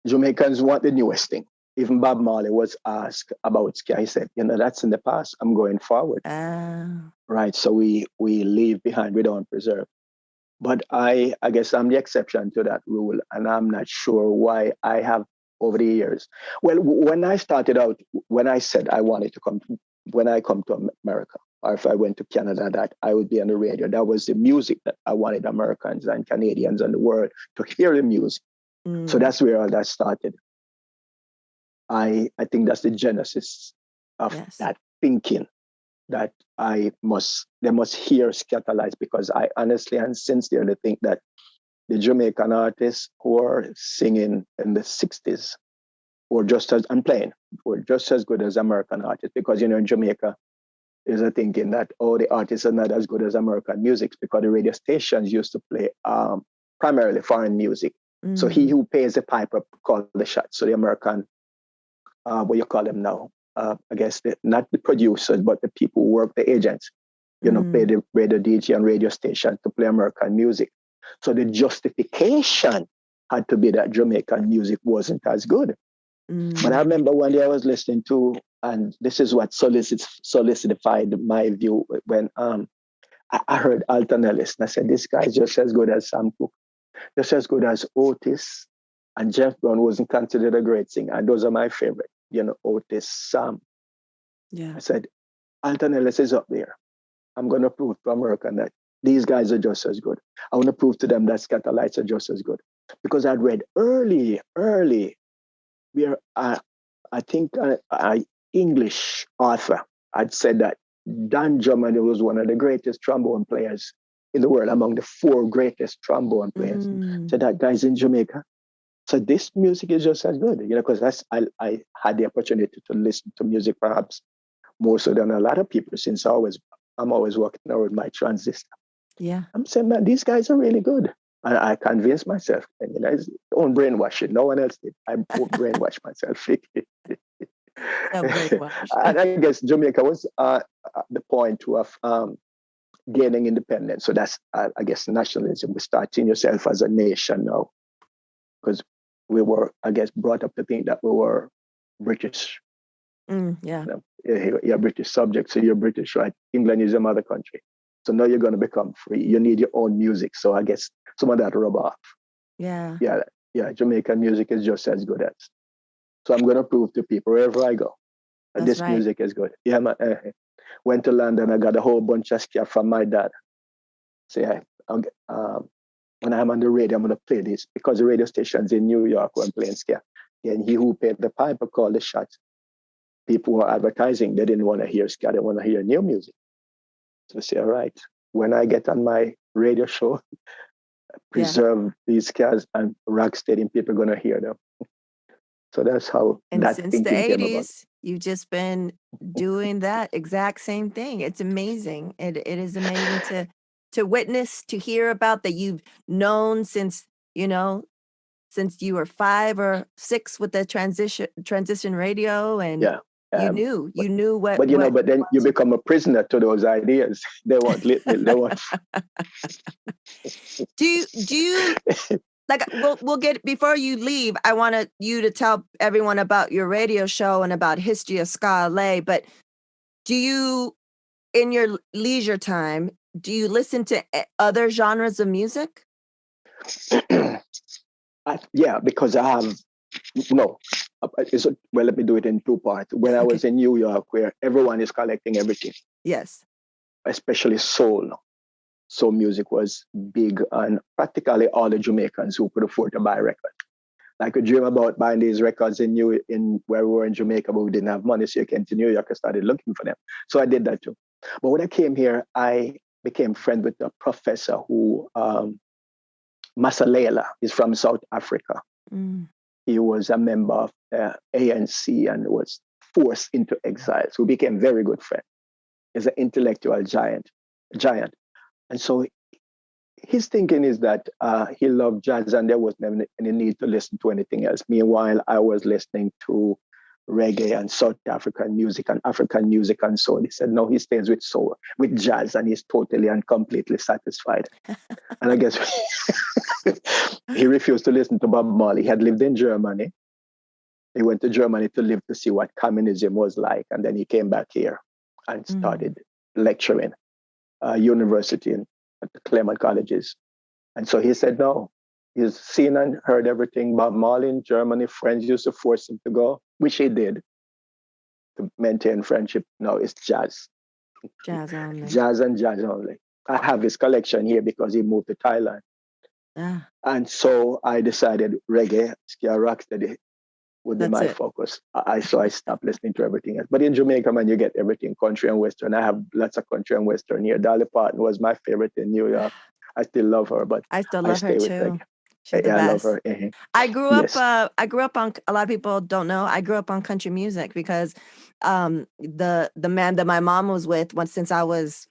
Jamaicans want the newest thing. Even Bob Marley was asked about ska. He said, that's in the past. I'm going forward. Right. So we leave behind, we don't preserve. But I guess I'm the exception to that rule, and I'm not sure why I have over the years. Well, when I started out, when I said I wanted to when I come to America, or if I went to Canada, that I would be on the radio. That was the music that I wanted Americans and Canadians and the world to hear the music. So that's where all that started. I think that's the genesis of that thinking, that they must hear Scatterlights, because I honestly and sincerely think that the Jamaican artists who are singing in the 60s were just as, and playing, were just as good as American artists, because, in Jamaica, there's a thinking that, the artists are not as good as American music, because the radio stations used to play primarily foreign music. So he who pays the piper calls the shots. So the American, what you call them now, I guess not the producers, but the people who work, the agents, pay the radio DJ and radio station to play American music. So the justification had to be that Jamaican music wasn't as good. But I remember one day I was listening to, and this is what solidified my view, when I heard Alton Ellis, and I said, this guy's just as good as Sam Cooke, just as good as Otis, and Jeff Brown wasn't considered a great singer, and those are my favorite, Otis, Sam. Yeah. I said, Alton Ellis is up there. I'm going to prove to America that these guys are just as good. I want to prove to them that Scatterlights are just as good. Because I'd read early, where I think an English author had said that Dan Drummond was one of the greatest trombone players in the world, among the 4 greatest trombone players. So that guy's in Jamaica. So this music is just as good, because I had the opportunity to listen to music perhaps more so than a lot of people, since I'm always walking around with my transistor. Yeah. I'm saying, man, these guys are really good. And I convinced myself, and it's own brainwashing. No one else did. I brainwashed myself. And I guess Jamaica was the point of gaining independence. So that's, I guess, nationalism. We start seeing yourself as a nation now, because we were, I guess, brought up to think that we were British. Yeah. You're British subject, so you're British, right? England is your mother country. So now you're going to become free. You need your own music. So I guess some of that rub off. Yeah. Yeah. Jamaican music is just as good as. So I'm going to prove to people wherever I go that this music is good. Yeah, man. Went to London. I got a whole bunch of ska from my dad. Say, when I'm on the radio, I'm going to play this, because the radio stations in New York were playing ska. And he who paid the piper called the shots. People were advertising. They didn't want to hear ska. They want to hear new music. So I say, all right, when I get on my radio show, preserve these scars, and rock steady, people are going to hear them. So that's how that since thinking the came about. 80s, you've just been doing that exact same thing. It's amazing. It is amazing to witness, to hear about, that you've known since since you were 5 or 6 with the transition radio, and you knew what. But then you become a prisoner to those ideas. They won't let me. They won't. Do you like, we'll get, before you leave, I want you to tell everyone about your radio show and about History of Ska LA, but do you, in your leisure time, do you listen to other genres of music? Yeah, because I have, no. Well, let me do it in 2 parts. When I was in New York, where everyone is collecting everything. Yes. Especially soul. Soul music was big, and practically all the Jamaicans who could afford to buy a record. I could dream about buying these records in where we were in Jamaica, but we didn't have money, so you came to New York and started looking for them. So I did that too. But when I came here, I became friends with a professor who, Masalela, is from South Africa. He was a member of ANC and was forced into exile. So we became very good friends. He's an intellectual giant. And so his thinking is that he loved jazz and there wasn't any need to listen to anything else. Meanwhile, I was listening to reggae and South African music and African music and soul. He said, no, he stays with soul, with jazz, and he's totally and completely satisfied. And I guess he refused to listen to Bob Marley. He had lived in Germany. He went to Germany to live to see what communism was like. And then he came back here and started lecturing university at the Claremont colleges. And so he said, no, he's seen and heard everything. Bob Marley in Germany, friends used to force him to go, which he did to maintain friendship. No, it's jazz. Jazz only. Jazz and jazz only. I have his collection here because he moved to Thailand. And so I decided reggae, ska, rocksteady would be my focus. So I stopped listening to everything else. But in Jamaica, man, you get everything, country and western. I have lots of country and western here. Dolly Parton was my favorite in New York. I still love her, but I still love her too. She's the best. I love her. Mm-hmm. I grew up. I grew up on. A lot of people don't know. I grew up on country music because the man that my mom was with since I was,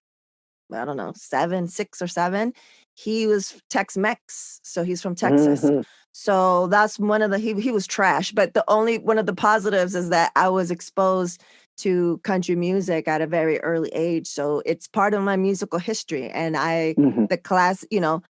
I don't know, 6 or 7, he was Tex-Mex, so he's from Texas. Mm-hmm. So that's one of the he was trash, but the only one of the positives is that I was exposed to country music at a very early age. So it's part of my musical history. And the class,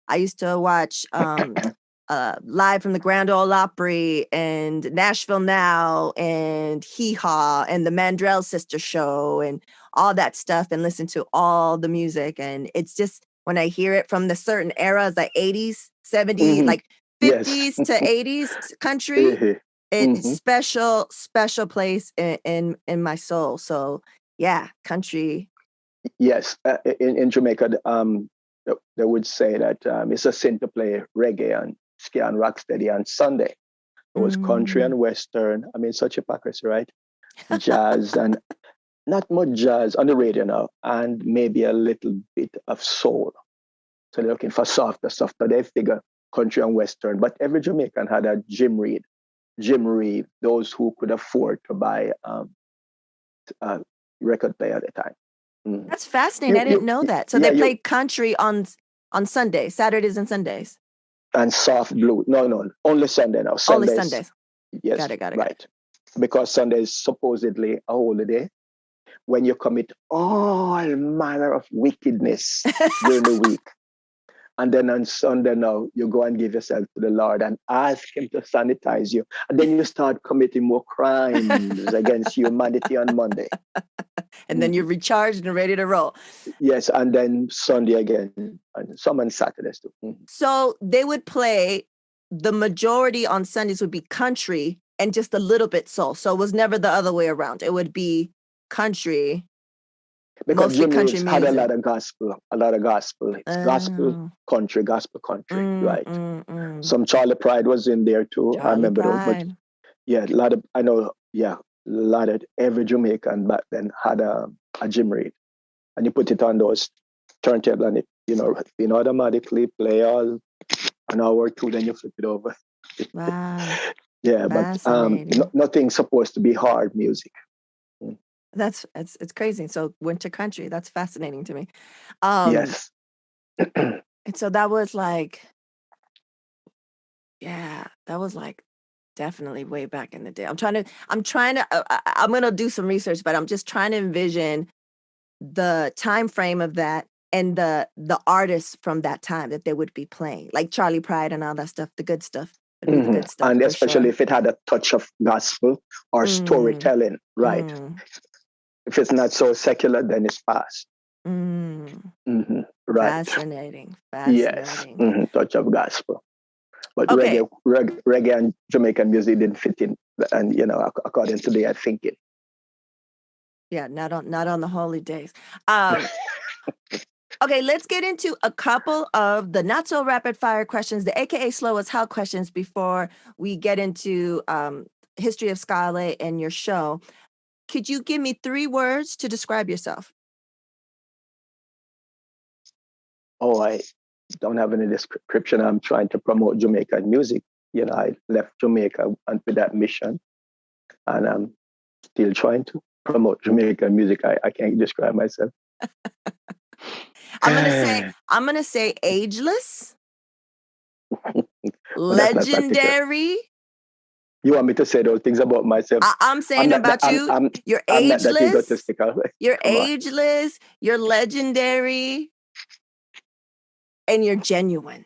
I used to watch Live from the Grand Ole Opry and Nashville Now and Hee Haw and the Mandrell Sister Show and all that stuff and listen to all the music. And it's just, when I hear it from the certain eras, like 80s, 70s, like 50s to 80s country, it's special place in my soul. So yeah, country. Yes, in Jamaica, they would say that it's a sin to play reggae and ska and rocksteady on Sunday. It was country and western. I mean, such hypocrisy, right? Jazz and not much jazz on the radio now, and maybe a little bit of soul. So they're looking for softer stuff. So they figure country and western. But every Jamaican had a Jim Reed, those who could afford to buy a record player at the time. That's fascinating. I didn't know that. So they played country on Sundays, Saturdays and Sundays. And soft blue. No, only Sunday now. Only Sundays. Yes. Got it. Right. Because Sunday is supposedly a holiday when you commit all manner of wickedness during the week. And then on Sunday now, you go and give yourself to the Lord and ask him to sanitize you. And then you start committing more crimes against humanity on Monday. And then you're recharged and ready to roll. Yes, and then Sunday again, and some on Saturdays too. So they would play, the majority on Sundays would be country and just a little bit soul. So it was never the other way around. It would be country. Because Jim Reeves had a lot of gospel. It's gospel country, right? Some Charlie Pride was in there too. I remember those. But yeah, a lot of every Jamaican back then had a Jim Reed. And you put it on those turntable and it automatically play all an hour or two, then you flip it over. Wow. Yeah, but nothing's supposed to be hard music. It's crazy. So winter country, that's fascinating to me. Yes. And so that was like, definitely way back in the day. I'm going to do some research, but I'm just trying to envision the time frame of that and the artists from that time that they would be playing, like Charlie Pride and all that stuff, the good stuff. The good stuff, and especially if it had a touch of gospel or storytelling, right? If it's not so secular, then it's past. Right. Fascinating. Yes. Touch of gospel. But reggae and Jamaican music didn't fit in, and according to their thinking. Yeah, not on the holy days. Okay, let's get into a couple of the not so rapid fire questions, the AKA slow as hell questions, before we get into history of Scarlet and your show. Could you give me 3 words to describe yourself? Oh, I don't have any description. I'm trying to promote Jamaican music. I left Jamaica with that mission, and I'm still trying to promote Jamaican music. I can't describe myself. I'm gonna say ageless, legendary, You want me to say those things about myself? I'm saying about you. You're I'm not that ageless. egotistical. You're ageless. You're legendary, and you're genuine.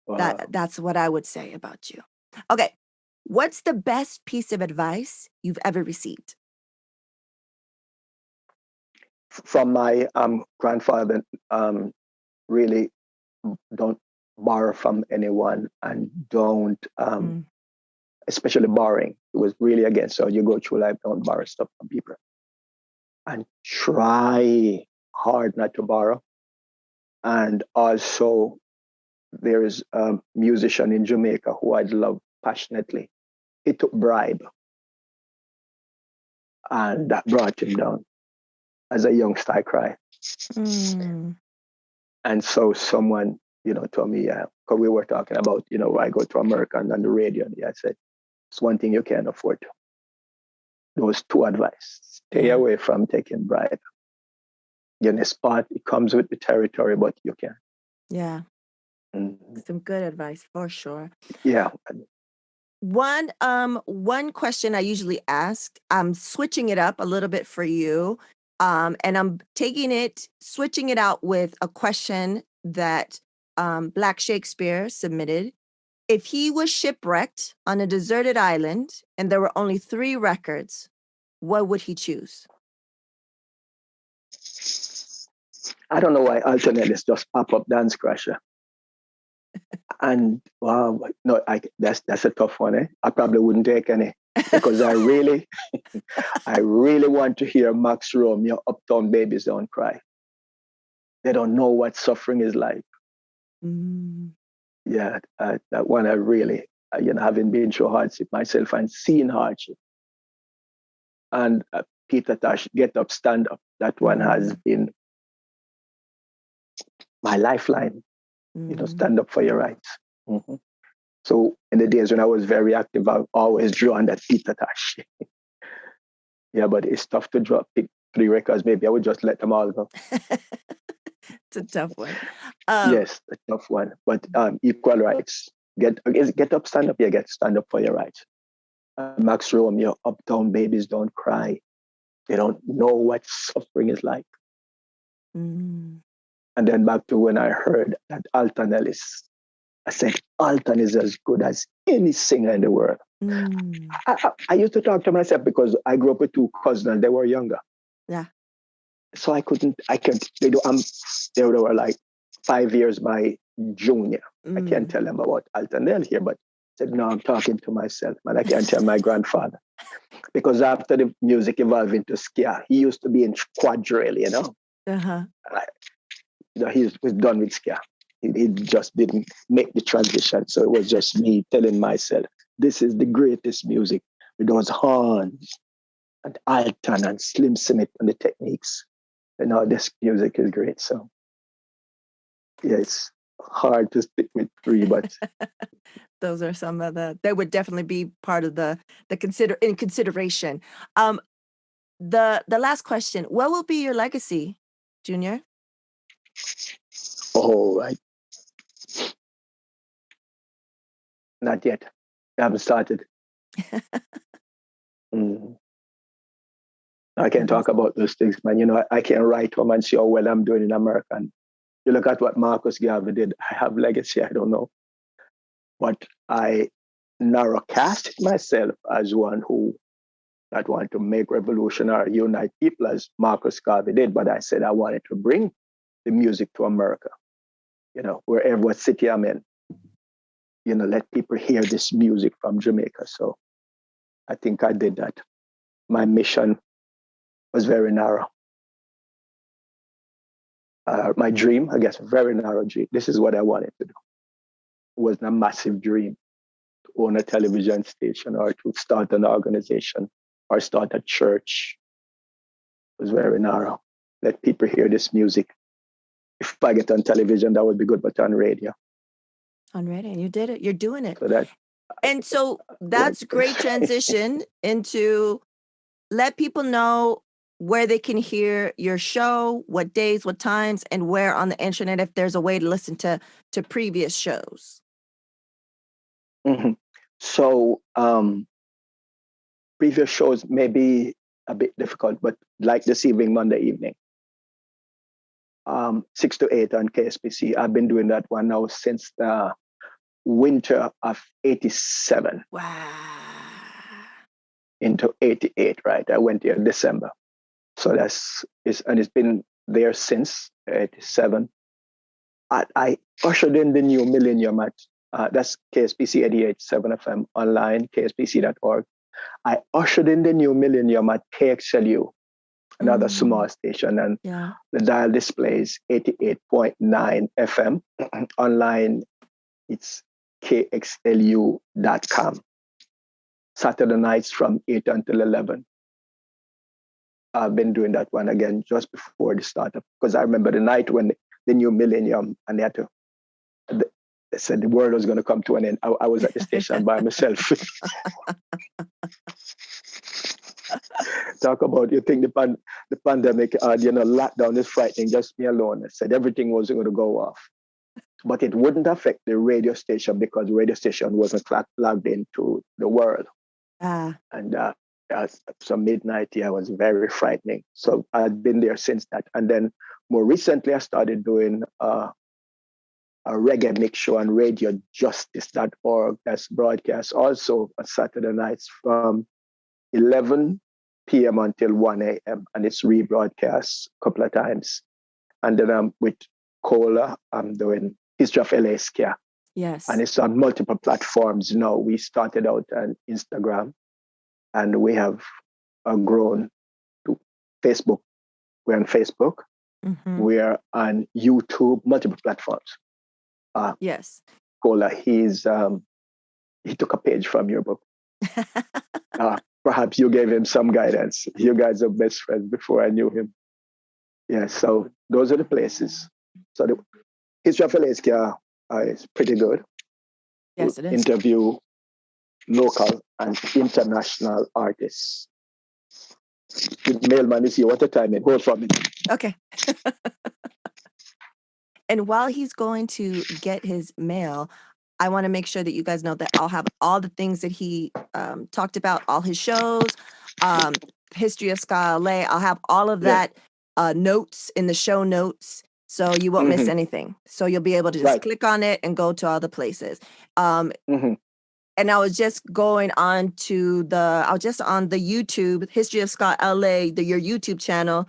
Wow. That's what I would say about you. Okay, what's the best piece of advice you've ever received? From my grandfather. Really, don't borrow from anyone, and don't, especially borrowing. It was really against. So you go through life, don't borrow stuff from people, and try hard not to borrow. And also, there is a musician in Jamaica who I love passionately. He took bribe, and that brought him down. As a youngster, I cried. And so someone, told me, because we were talking about, I go to America and on the radio, and I said, it's one thing you can't afford to. Those two advice: stay away from taking bribe. This part, it comes with the territory, but you can. Yeah. Some good advice for sure. Yeah. One question I usually ask, I'm switching it up a little bit for you. And I'm switching it out with a question that Black Shakespeare submitted. If he was shipwrecked on a deserted island and there were only 3 records, what would he choose? I don't know why alternates just pop up Dance Crusher. And wow, no, that's a tough one. Eh? I probably wouldn't take any, because I really want to hear Max Romeo, Uptown Babies Don't Cry. They don't know what suffering is like. Yeah, that one I really, having been through hardship myself and seen hardship. And Peter Tosh, Get Up, Stand Up. That one has been my lifeline. Stand up for your rights. So in the days when I was very active, I always drew on that Peter Tosh. Yeah, but it's tough to pick 3 records. Maybe I would just let them all go. It's a tough one. Yes, a tough one. But equal rights. Get Up, Stand Up. Yeah, stand up for your rights. Max Romeo, Uptown Babies Don't Cry. They don't know what suffering is like. And then back to when I heard that Alton Ellis, I said, Alton is as good as any singer in the world. I used to talk to myself because I grew up with 2 cousins and they were younger. Yeah. So they were like 5 years my junior. I can't tell them about Alton Ellis here, but I said, no, I'm talking to myself, man. I can't tell my grandfather. Because after the music evolved into ska, he used to be in quadrille, he was done with ska. He just didn't make the transition. So it was just me telling myself, this is the greatest music with those horns and Alton and Slim Smith and the techniques. And all this music is great. So yeah, it's hard to stick with 3, but those are some of they would definitely be part of the consideration. The last question: what will be your legacy, Junior? Oh, right. Not yet. I haven't started. I can't talk about those things, man. I can't write home and see how well I'm doing in America. And you look at what Marcus Garvey did. I have legacy, I don't know. But I narrowcasted myself as one who not want to make revolution or unite people as Marcus Garvey did. But I said I wanted to bring the music to America, wherever what city I'm in. Let people hear this music from Jamaica. So I think I did that. My mission was very narrow. My dream, I guess, very narrow dream. This is what I wanted to do. It wasn't a massive dream to own a television station or to start an organization or start a church. It was very narrow. Let people hear this music. If I get on television, that would be good, but on radio. On radio, you did it. You're doing it. So that's great transition into let people know where they can hear your show, what days, what times, and where on the internet, if there's a way to listen to previous shows. So previous shows may be a bit difficult, but like this evening, Monday evening, 6 to 8 on KSPC. I've been doing that one now since the winter of 87. Wow. Into 88, right? I went there in December. So it's been there since 87. I ushered in the new millennium at that's KSPC 88.7 FM online, kspc.org. I ushered in the new millennium at KXLU, another small station, and the dial displays 88.9 FM. Online, it's kxlu.com. Saturday nights from 8 until 11. I've been doing that one again just before the startup, because I remember the night when the new millennium, and they said the world was going to come to an end. I was at the station by myself. Talk about, you think the pandemic, lockdown is frightening, just me alone. I said everything was going to go off. But it wouldn't affect the radio station because the radio station wasn't plugged into the world. And so midnight, was very frightening. So I've been there since that. And then more recently, I started doing a reggae mix show on radiojustice.org that's broadcast also on Saturday nights from 11 p.m. until 1 a.m. And it's rebroadcast a couple of times. And then with Cola, I'm doing History of LA Scare. Yes. And it's on multiple platforms now. We started out on Instagram, and we have grown to Facebook. We're on Facebook. We're on YouTube, multiple platforms. Yes. Cola, he took a page from your book. Perhaps you gave him some guidance. You guys are best friends before I knew him. Yeah, so those are the places. So the History of Alaska is pretty good. Yes, it is. Interview local and international artists. The mailman is here. What a time it goes for me. Okay. And while he's going to get his mail, I want to make sure that you guys know that I'll have all the things that he talked about, all his shows, History of Ska LA. I'll have all of that notes in the show notes, so you won't miss anything. So you'll be able to just click on it and go to all the places. And I was just going on to I was just on the YouTube, History of Ska LA, your YouTube channel.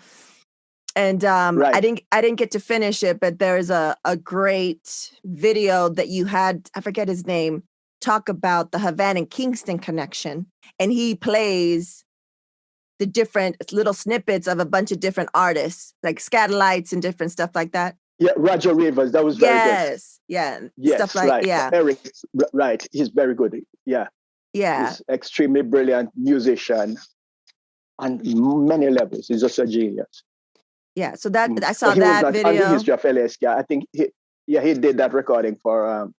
And I didn't get to finish it, but there's a great video that you had, I forget his name, talk about the Havana and Kingston connection. And he plays the different little snippets of a bunch of different artists, like Scatolites and different stuff like that. Yeah, Roger Rivers, that was very good. Yes, stuff like, Eric, right, he's very good. Yeah. He's extremely brilliant musician on many levels. He's just a genius. Yeah, so that I saw that video. On the History of Alaska, I think he did that recording for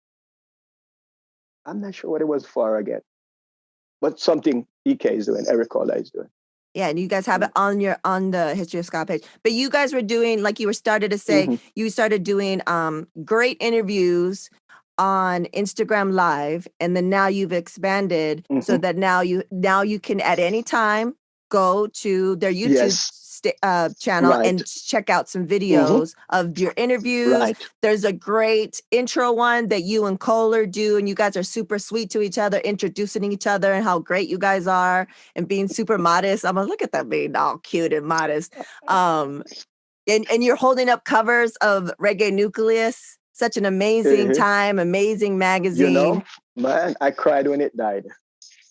I'm not sure what it was for again, but something EK is doing, Eric Cola is doing. Yeah, and you guys have it on the History of Ska page. But you guys were doing, like you were started to say, you started doing great interviews on Instagram Live, and then now you've expanded so that now you can at any time go to their YouTube channel and check out some videos of your interviews. There's a great intro one that you and Kohler do, and you guys are super sweet to each other, introducing each other and how great you guys are and being super modest. I'm gonna look at that being all cute and modest. And you're holding up covers of Reggae Nucleus. Such an amazing time, amazing magazine. Man, I cried when it died.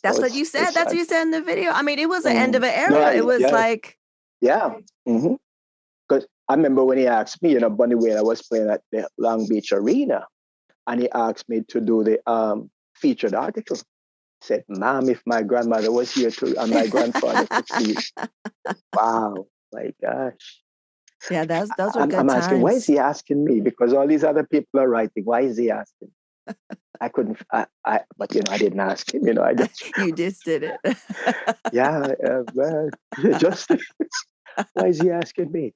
That's what you said. That's what you said in the video. I mean, it was the end of an era. It was like... Yeah. Because I remember when he asked me, Bunny Wayne, I was playing at the Long Beach Arena, and he asked me to do the featured article. He said, "Mom, if my grandmother was here too, and my grandfather could see." Wow, my gosh. Yeah, those were good I'm times. asking, why is he asking me? Because all these other people are writing. Why is he asking? I couldn't, but I didn't ask him, I just... You just did it. Just... Why is he asking me?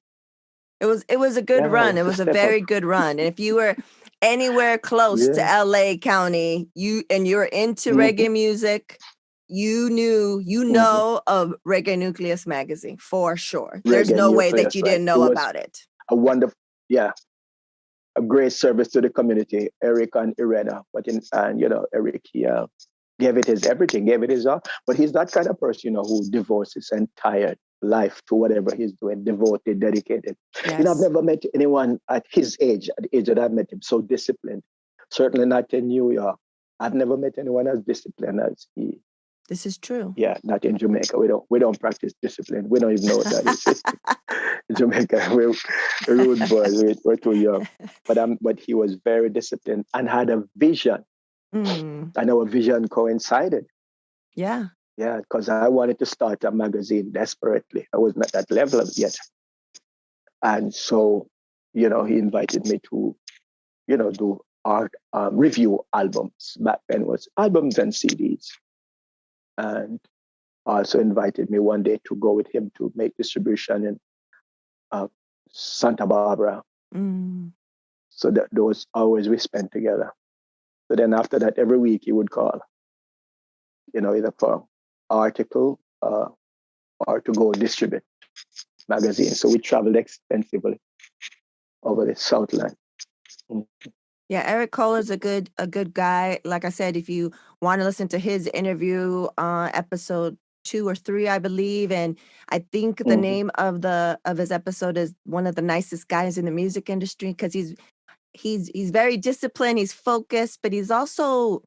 It was a good run. It was a very good run. And if you were, anywhere close to Yeah. LA County, you're into Mm-hmm. reggae music, you know of Reggae Nucleus magazine for sure. There's Reggae no way that Nucleus, you right? didn't It know was about it. a wonderful, yeah, a great service to the community. Eric and Irena, Eric, he gave it his everything, gave it his all. But he's that kind of person, who devotes his entire life to whatever he's doing, devoted, dedicated. Yes. I've never met anyone at his age, at the age that I've met him, so disciplined. Certainly not in New York. I've never met anyone as disciplined as he. This is true. Yeah, not in Jamaica. We don't practice discipline. We don't even know what that is. In Jamaica, we're rude boys. We're too young. But he was very disciplined and had a vision. And our vision coincided. Yeah. Yeah, because I wanted to start a magazine desperately. I wasn't at that level yet. And so, he invited me to, do art review albums. Back then it was albums and CDs. And also invited me one day to go with him to make distribution in Santa Barbara. So that those hours we spent together. So then after that, every week he would call, either for article or to go distribute magazines. So we traveled extensively over the Southland. Yeah, Eric Cole is a good guy. Like I said, if you want to listen to his interview, episode 2 or 3, I believe, and I think the name of his episode is One of the Nicest Guys in the Music Industry, because he's very disciplined, he's focused, but he's also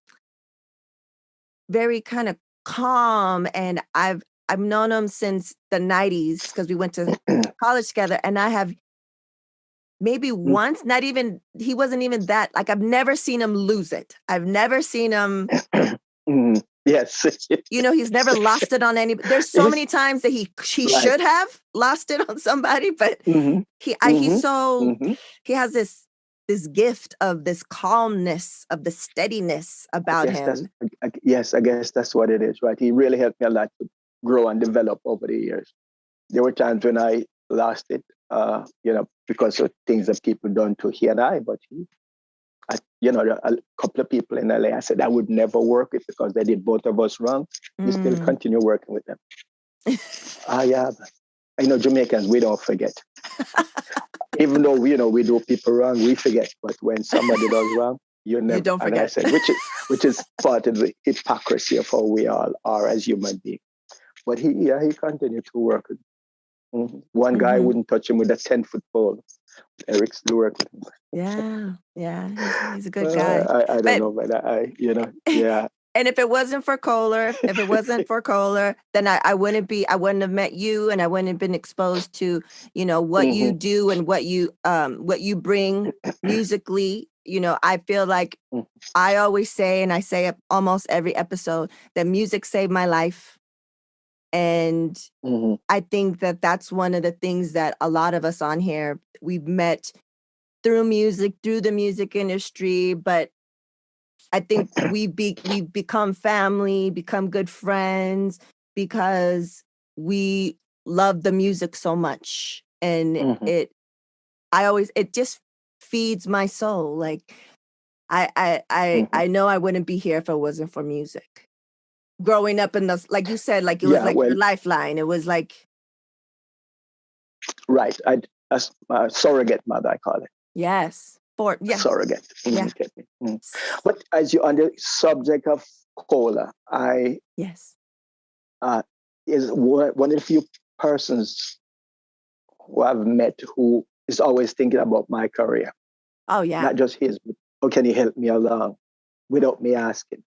very kind of calm. And I've known him since the 90s because we went to college together, and I have maybe once, he wasn't even that, like, I've never seen him lose it. I've never seen him. Yes. He's never lost it on anybody. There's so many times that he Right. should have lost it on somebody, but he has this gift of this calmness, of the steadiness about him. I guess that's what it is, right? He really helped me a lot to grow and develop over the years. There were times when I lost it, because of things that people done to he and I, but a couple of people in LA, I said I would never work with because they did both of us wrong. You still continue working with them. Yeah. Jamaicans, we don't forget. Even though we do people wrong, we forget. But when somebody does wrong, you don't forget. And I said, which is part of the hypocrisy of how we all are as human beings. But he continued to work with one guy wouldn't touch him with a 10-foot pole. Eric still worked with him. Yeah. He's a good guy. I don't know, but yeah. And if it wasn't for Kohler, then I wouldn't have met you, and I wouldn't have been exposed to, what you do and what you bring musically. I feel like I always say, and I say it almost every episode, that music saved my life. And I think that that's one of the things that a lot of us on here, we've met through music, through the music industry, but I think we become family, become good friends, because we love the music so much. And it just feeds my soul. Like I know I wouldn't be here if it wasn't for music. Growing up in like you said, like it was like your lifeline. It was like, right. That's surrogate mother, I call it. Yes. Surrogate. Yeah. But as you're on the subject of Kohler, is one of the few persons who I've met who is always thinking about my career. Oh yeah. Not just his, but how can he help me along without me asking?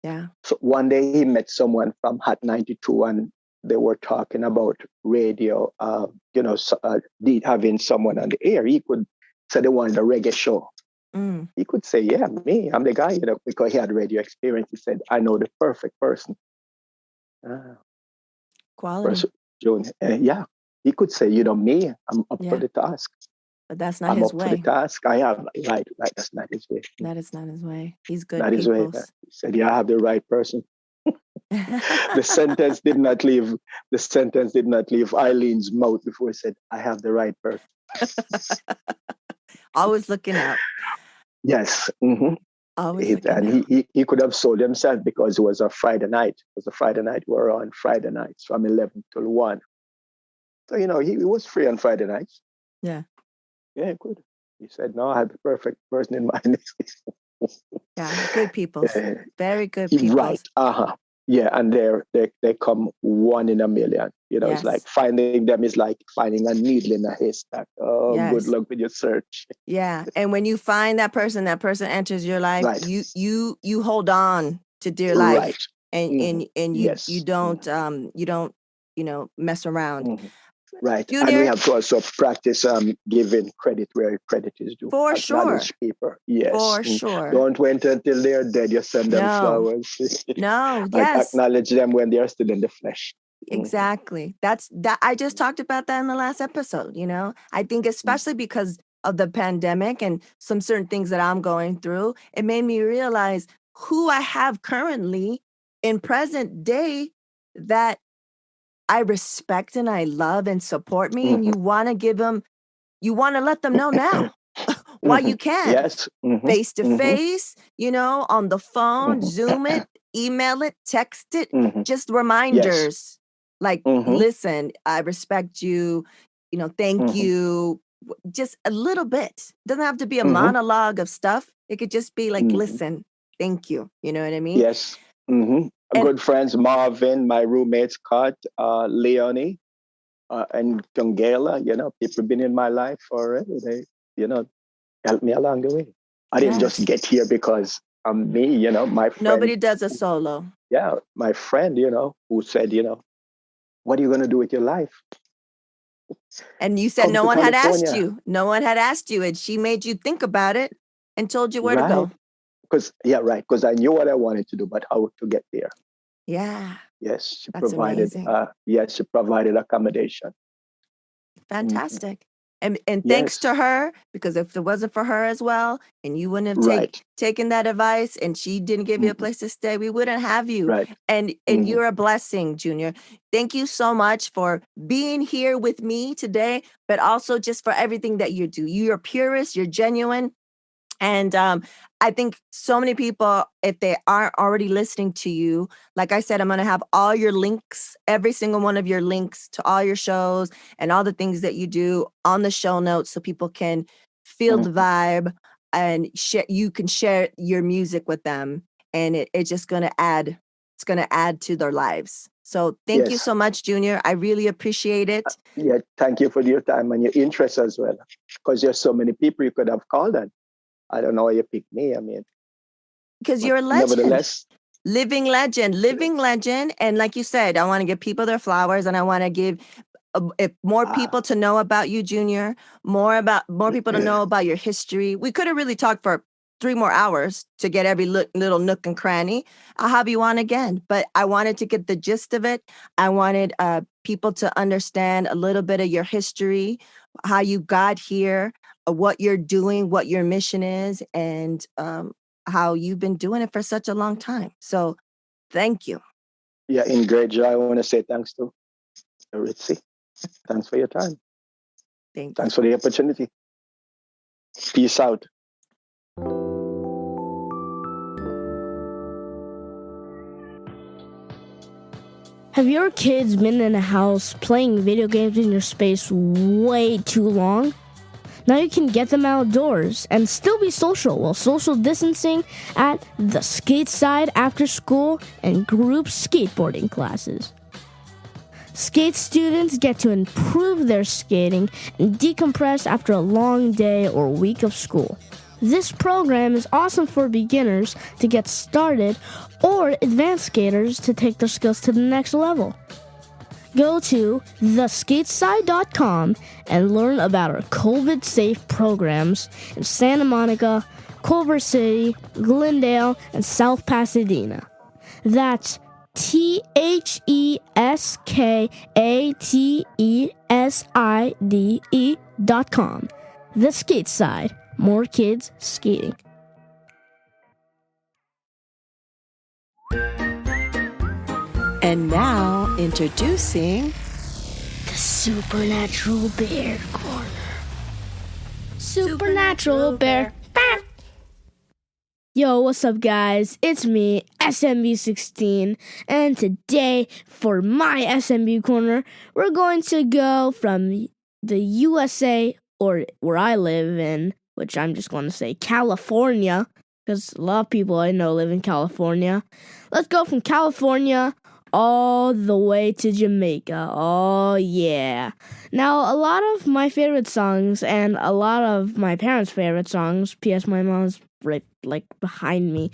Yeah. So one day he met someone from Hot 92, and they were talking about radio, having someone on the air. He could say they wanted a reggae show. He could say, yeah, me, I'm the guy, because he had radio experience. He said, I know the perfect person. Quality. Yeah. He could say, me, I'm up for the task. But that's not his way. I'm up for the task. I have, right, that's not his way. That is not his way. He's good. Not his way. He said, yeah, I have the right person. The sentence did not leave Eileen's mouth before he said, I have the right person. Always looking out. Yes. Mm-hmm. Always looking And out. he could have sold himself because it was a Friday night. It was a Friday night. We were on Friday nights from 11 till 1. So, he was free on Friday nights. Yeah. Yeah, good. He said, no, I had the perfect person in mind. Yeah. Good people. Very good people. Right. Uh-huh. Yeah, and they come one in a million. It's like finding them is like finding a needle in a haystack. Oh, good luck with your search. Yeah, and when you find that person enters your life. Right. You hold on to dear life, Right. and Yes. you don't mess around. Mm-hmm. Right. Junor, and we have to also practice giving credit where credit is due. For Acknowledge sure. people. Yes. For sure. Don't wait until they're dead. You send them flowers. No. Yes. Acknowledge them when they're still in the flesh. Exactly. That's that. I just talked about that in the last episode. I think especially because of the pandemic and some certain things that I'm going through, it made me realize who I have currently in present day that I respect and I love and support me. And you want to give them, you want to let them know now while you can. Yes. Face to face, on the phone, Zoom it, email it, text it, just reminders. Yes. Like, listen, I respect you, thank you. Just a little bit. Doesn't have to be a monologue of stuff. It could just be like, listen, thank you. You know what I mean? Yes. Good friends, Marvin, my roommate, Scott, Leonie, and Tongela, people been in my life already. They, helped me along the way. I didn't just get here because I'm me, my friend. Nobody does a solo. Yeah, my friend, who said, what are you going to do with your life? And you said no one had asked you. No one had asked you, and she made you think about it and told you where to go. Because I knew what I wanted to do, but how to get there. Yeah. Yes, she That's provided. amazing. She provided accommodation. Fantastic. And thanks to her, because if it wasn't for her as well, and you wouldn't have taken that advice, and she didn't give you a place to stay, we wouldn't have you. Right. And you're a blessing, Junor. Thank you so much for being here with me today, but also just for everything that you do. You're purist, you're genuine. And I think so many people, if they aren't already listening to you, like I said, I'm going to have all your links, every single one of your links to all your shows and all the things that you do on the show notes so people can feel the vibe and you can share your music with them. And it's just going to add, it's going to add to their lives. So thank you so much, Junor. I really appreciate it. Yeah, thank you for your time and your interest as well. Because there's so many people you could have called on. I don't know why you picked me. I mean, because you're a legend. Nevertheless, living legend. And like you said, I want to give people their flowers, and I want to give more people to know about you, Junor. More people to know about your history. We could have really talked for 3 more hours to get every little nook and cranny. I'll have you on again, but I wanted to get the gist of it. I wanted people to understand a little bit of your history, how you got here, what you're doing, what your mission is, and how you've been doing it for such a long time. So thank you. Yeah, in great joy, I want to say thanks to Ritzy. Thanks for your time. Thanks for the opportunity. Peace out. Have your kids been in a house playing video games in your space way too long? Now you can get them outdoors and still be social while social distancing at the skate side after school and group skateboarding classes. Skate students get to improve their skating and decompress after a long day or week of school. This program is awesome for beginners to get started or advanced skaters to take their skills to the next level. Go to theskateside.com and learn about our COVID-safe programs in Santa Monica, Culver City, Glendale, and South Pasadena. That's theskateside.com. The Skate Side. More kids skating. And now, introducing the Supernatural Bear Corner. Supernatural Bear. Yo, what's up, guys? It's me, SMB16, and today, for my SMB corner, we're going to go from the USA, or where I live in, which I'm just going to say California, because a lot of people I know live in California. Let's go from California all the way to Jamaica. Oh, yeah. Now, a lot of my favorite songs and a lot of my parents' favorite songs, P.S. my mom's right behind me,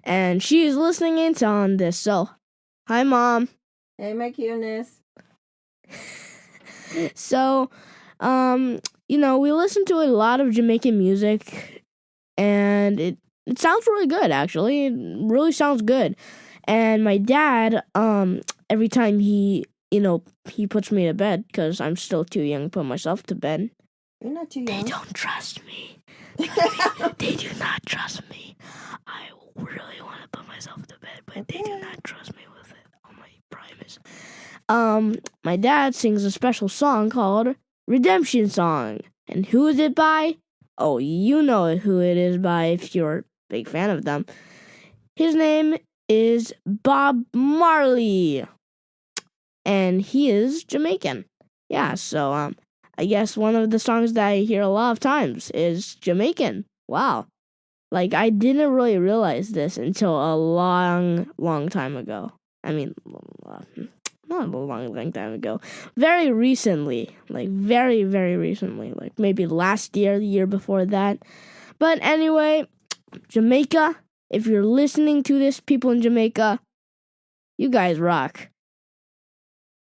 and she's listening in on this. So, hi, Mom. Hey, my cuteness. So, we listen to a lot of Jamaican music, and it sounds really good, actually. It really sounds good. And my dad, every time he puts me to bed, because I'm still too young to put myself to bed. You're not too young. They don't trust me. They do not trust me. I really want to put myself to bed, but they do not trust me with it. Oh, my privacy. My dad sings a special song called Redemption Song. And who is it by? Oh, you know who it is by if you're a big fan of them. His name is Bob Marley. And he is Jamaican. Yeah, so I guess one of the songs that I hear a lot of times is Jamaican. Wow. Like, I didn't really realize this until a long, long time ago. I mean, not a long time ago. Very recently. Like, very, very recently. Like, maybe last year, the year before that. But anyway, Jamaica, if you're listening to this, people in Jamaica, you guys rock.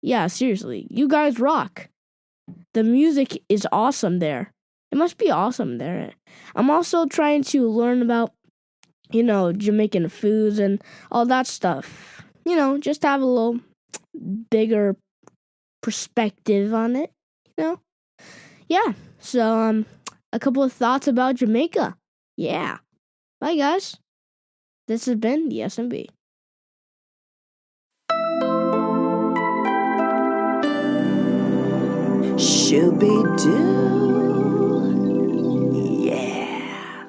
Yeah, seriously, you guys rock. The music is awesome there. It must be awesome there. I'm also trying to learn about, Jamaican foods and all that stuff. Just have a little bigger perspective on it, Yeah, so, a couple of thoughts about Jamaica. Yeah. Bye, guys. This has been the SMB. Shooby-doo. Yeah.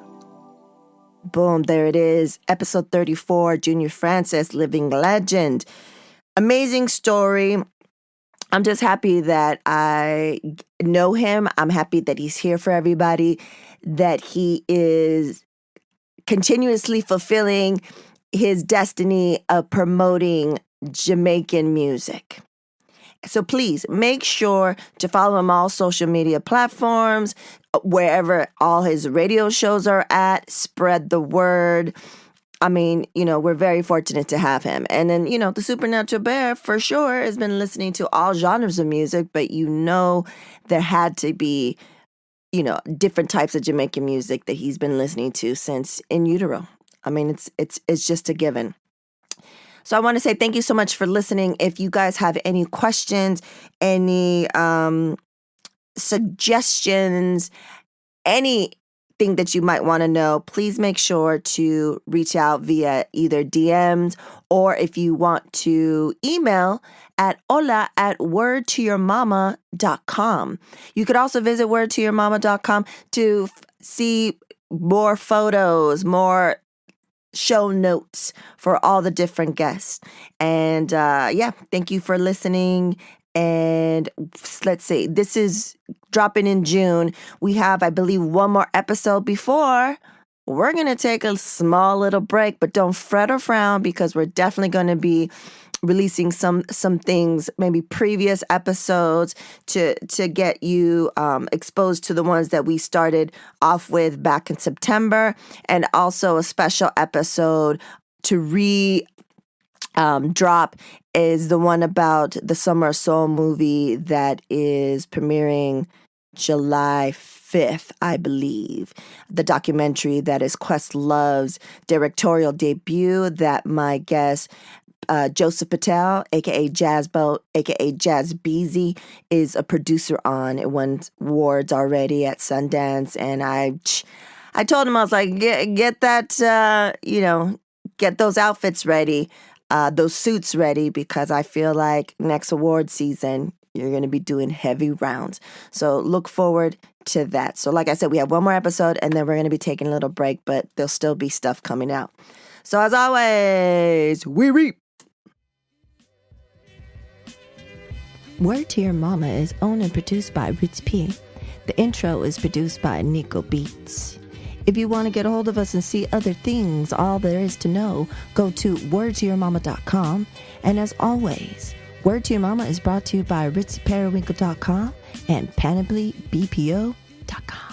Boom, there it is. Episode 34, Junor Francis, Living Legend. Amazing story. I'm just happy that I know him. I'm happy that he's here for everybody, that he is continuously fulfilling his destiny of promoting Jamaican music. So please make sure to follow him on all social media platforms, wherever all his radio shows are at. Spread the word. I mean, we're very fortunate to have him. And then, the Supernatural Bear, for sure, has been listening to all genres of music, but there had to be, different types of Jamaican music that he's been listening to since in utero. I mean, it's just a given. So I want to say thank you so much for listening. If you guys have any questions, any suggestions, anything that you might want to know, please make sure to reach out via either DMs or if you want to email at hola@wordtoyourmama.com. You could also visit wordtoyourmama.com to see more photos, more show notes for all the different guests. And thank you for listening. And let's see, this is dropping in June. We have, I believe, one more episode before we're going to take a small little break, but don't fret or frown because we're definitely going to be releasing some things, maybe previous episodes to get you exposed to the ones that we started off with back in September, and also a special episode to drop is the one about the Summer Soul movie that is premiering July 5th, I believe. The documentary that is Questlove's directorial debut that my guest Joseph Patel, a.k.a. Jazzboat, a.k.a. Jazz Beezy, is a producer on. It won awards already at Sundance. And I told him, I was like, get that, get those outfits ready, those suits ready, because I feel like next award season, you're going to be doing heavy rounds. So look forward to that. So like I said, we have one more episode and then we're going to be taking a little break, but there'll still be stuff coming out. So as always, we reap. Word to Your Mama is owned and produced by Ritz P. The intro is produced by Nico Beats. If you want to get a hold of us and see other things, all there is to know, go to wordtoyourmama.com. And as always, Word to Your Mama is brought to you by ritzyperiwinkle.com and panoplybpo.com.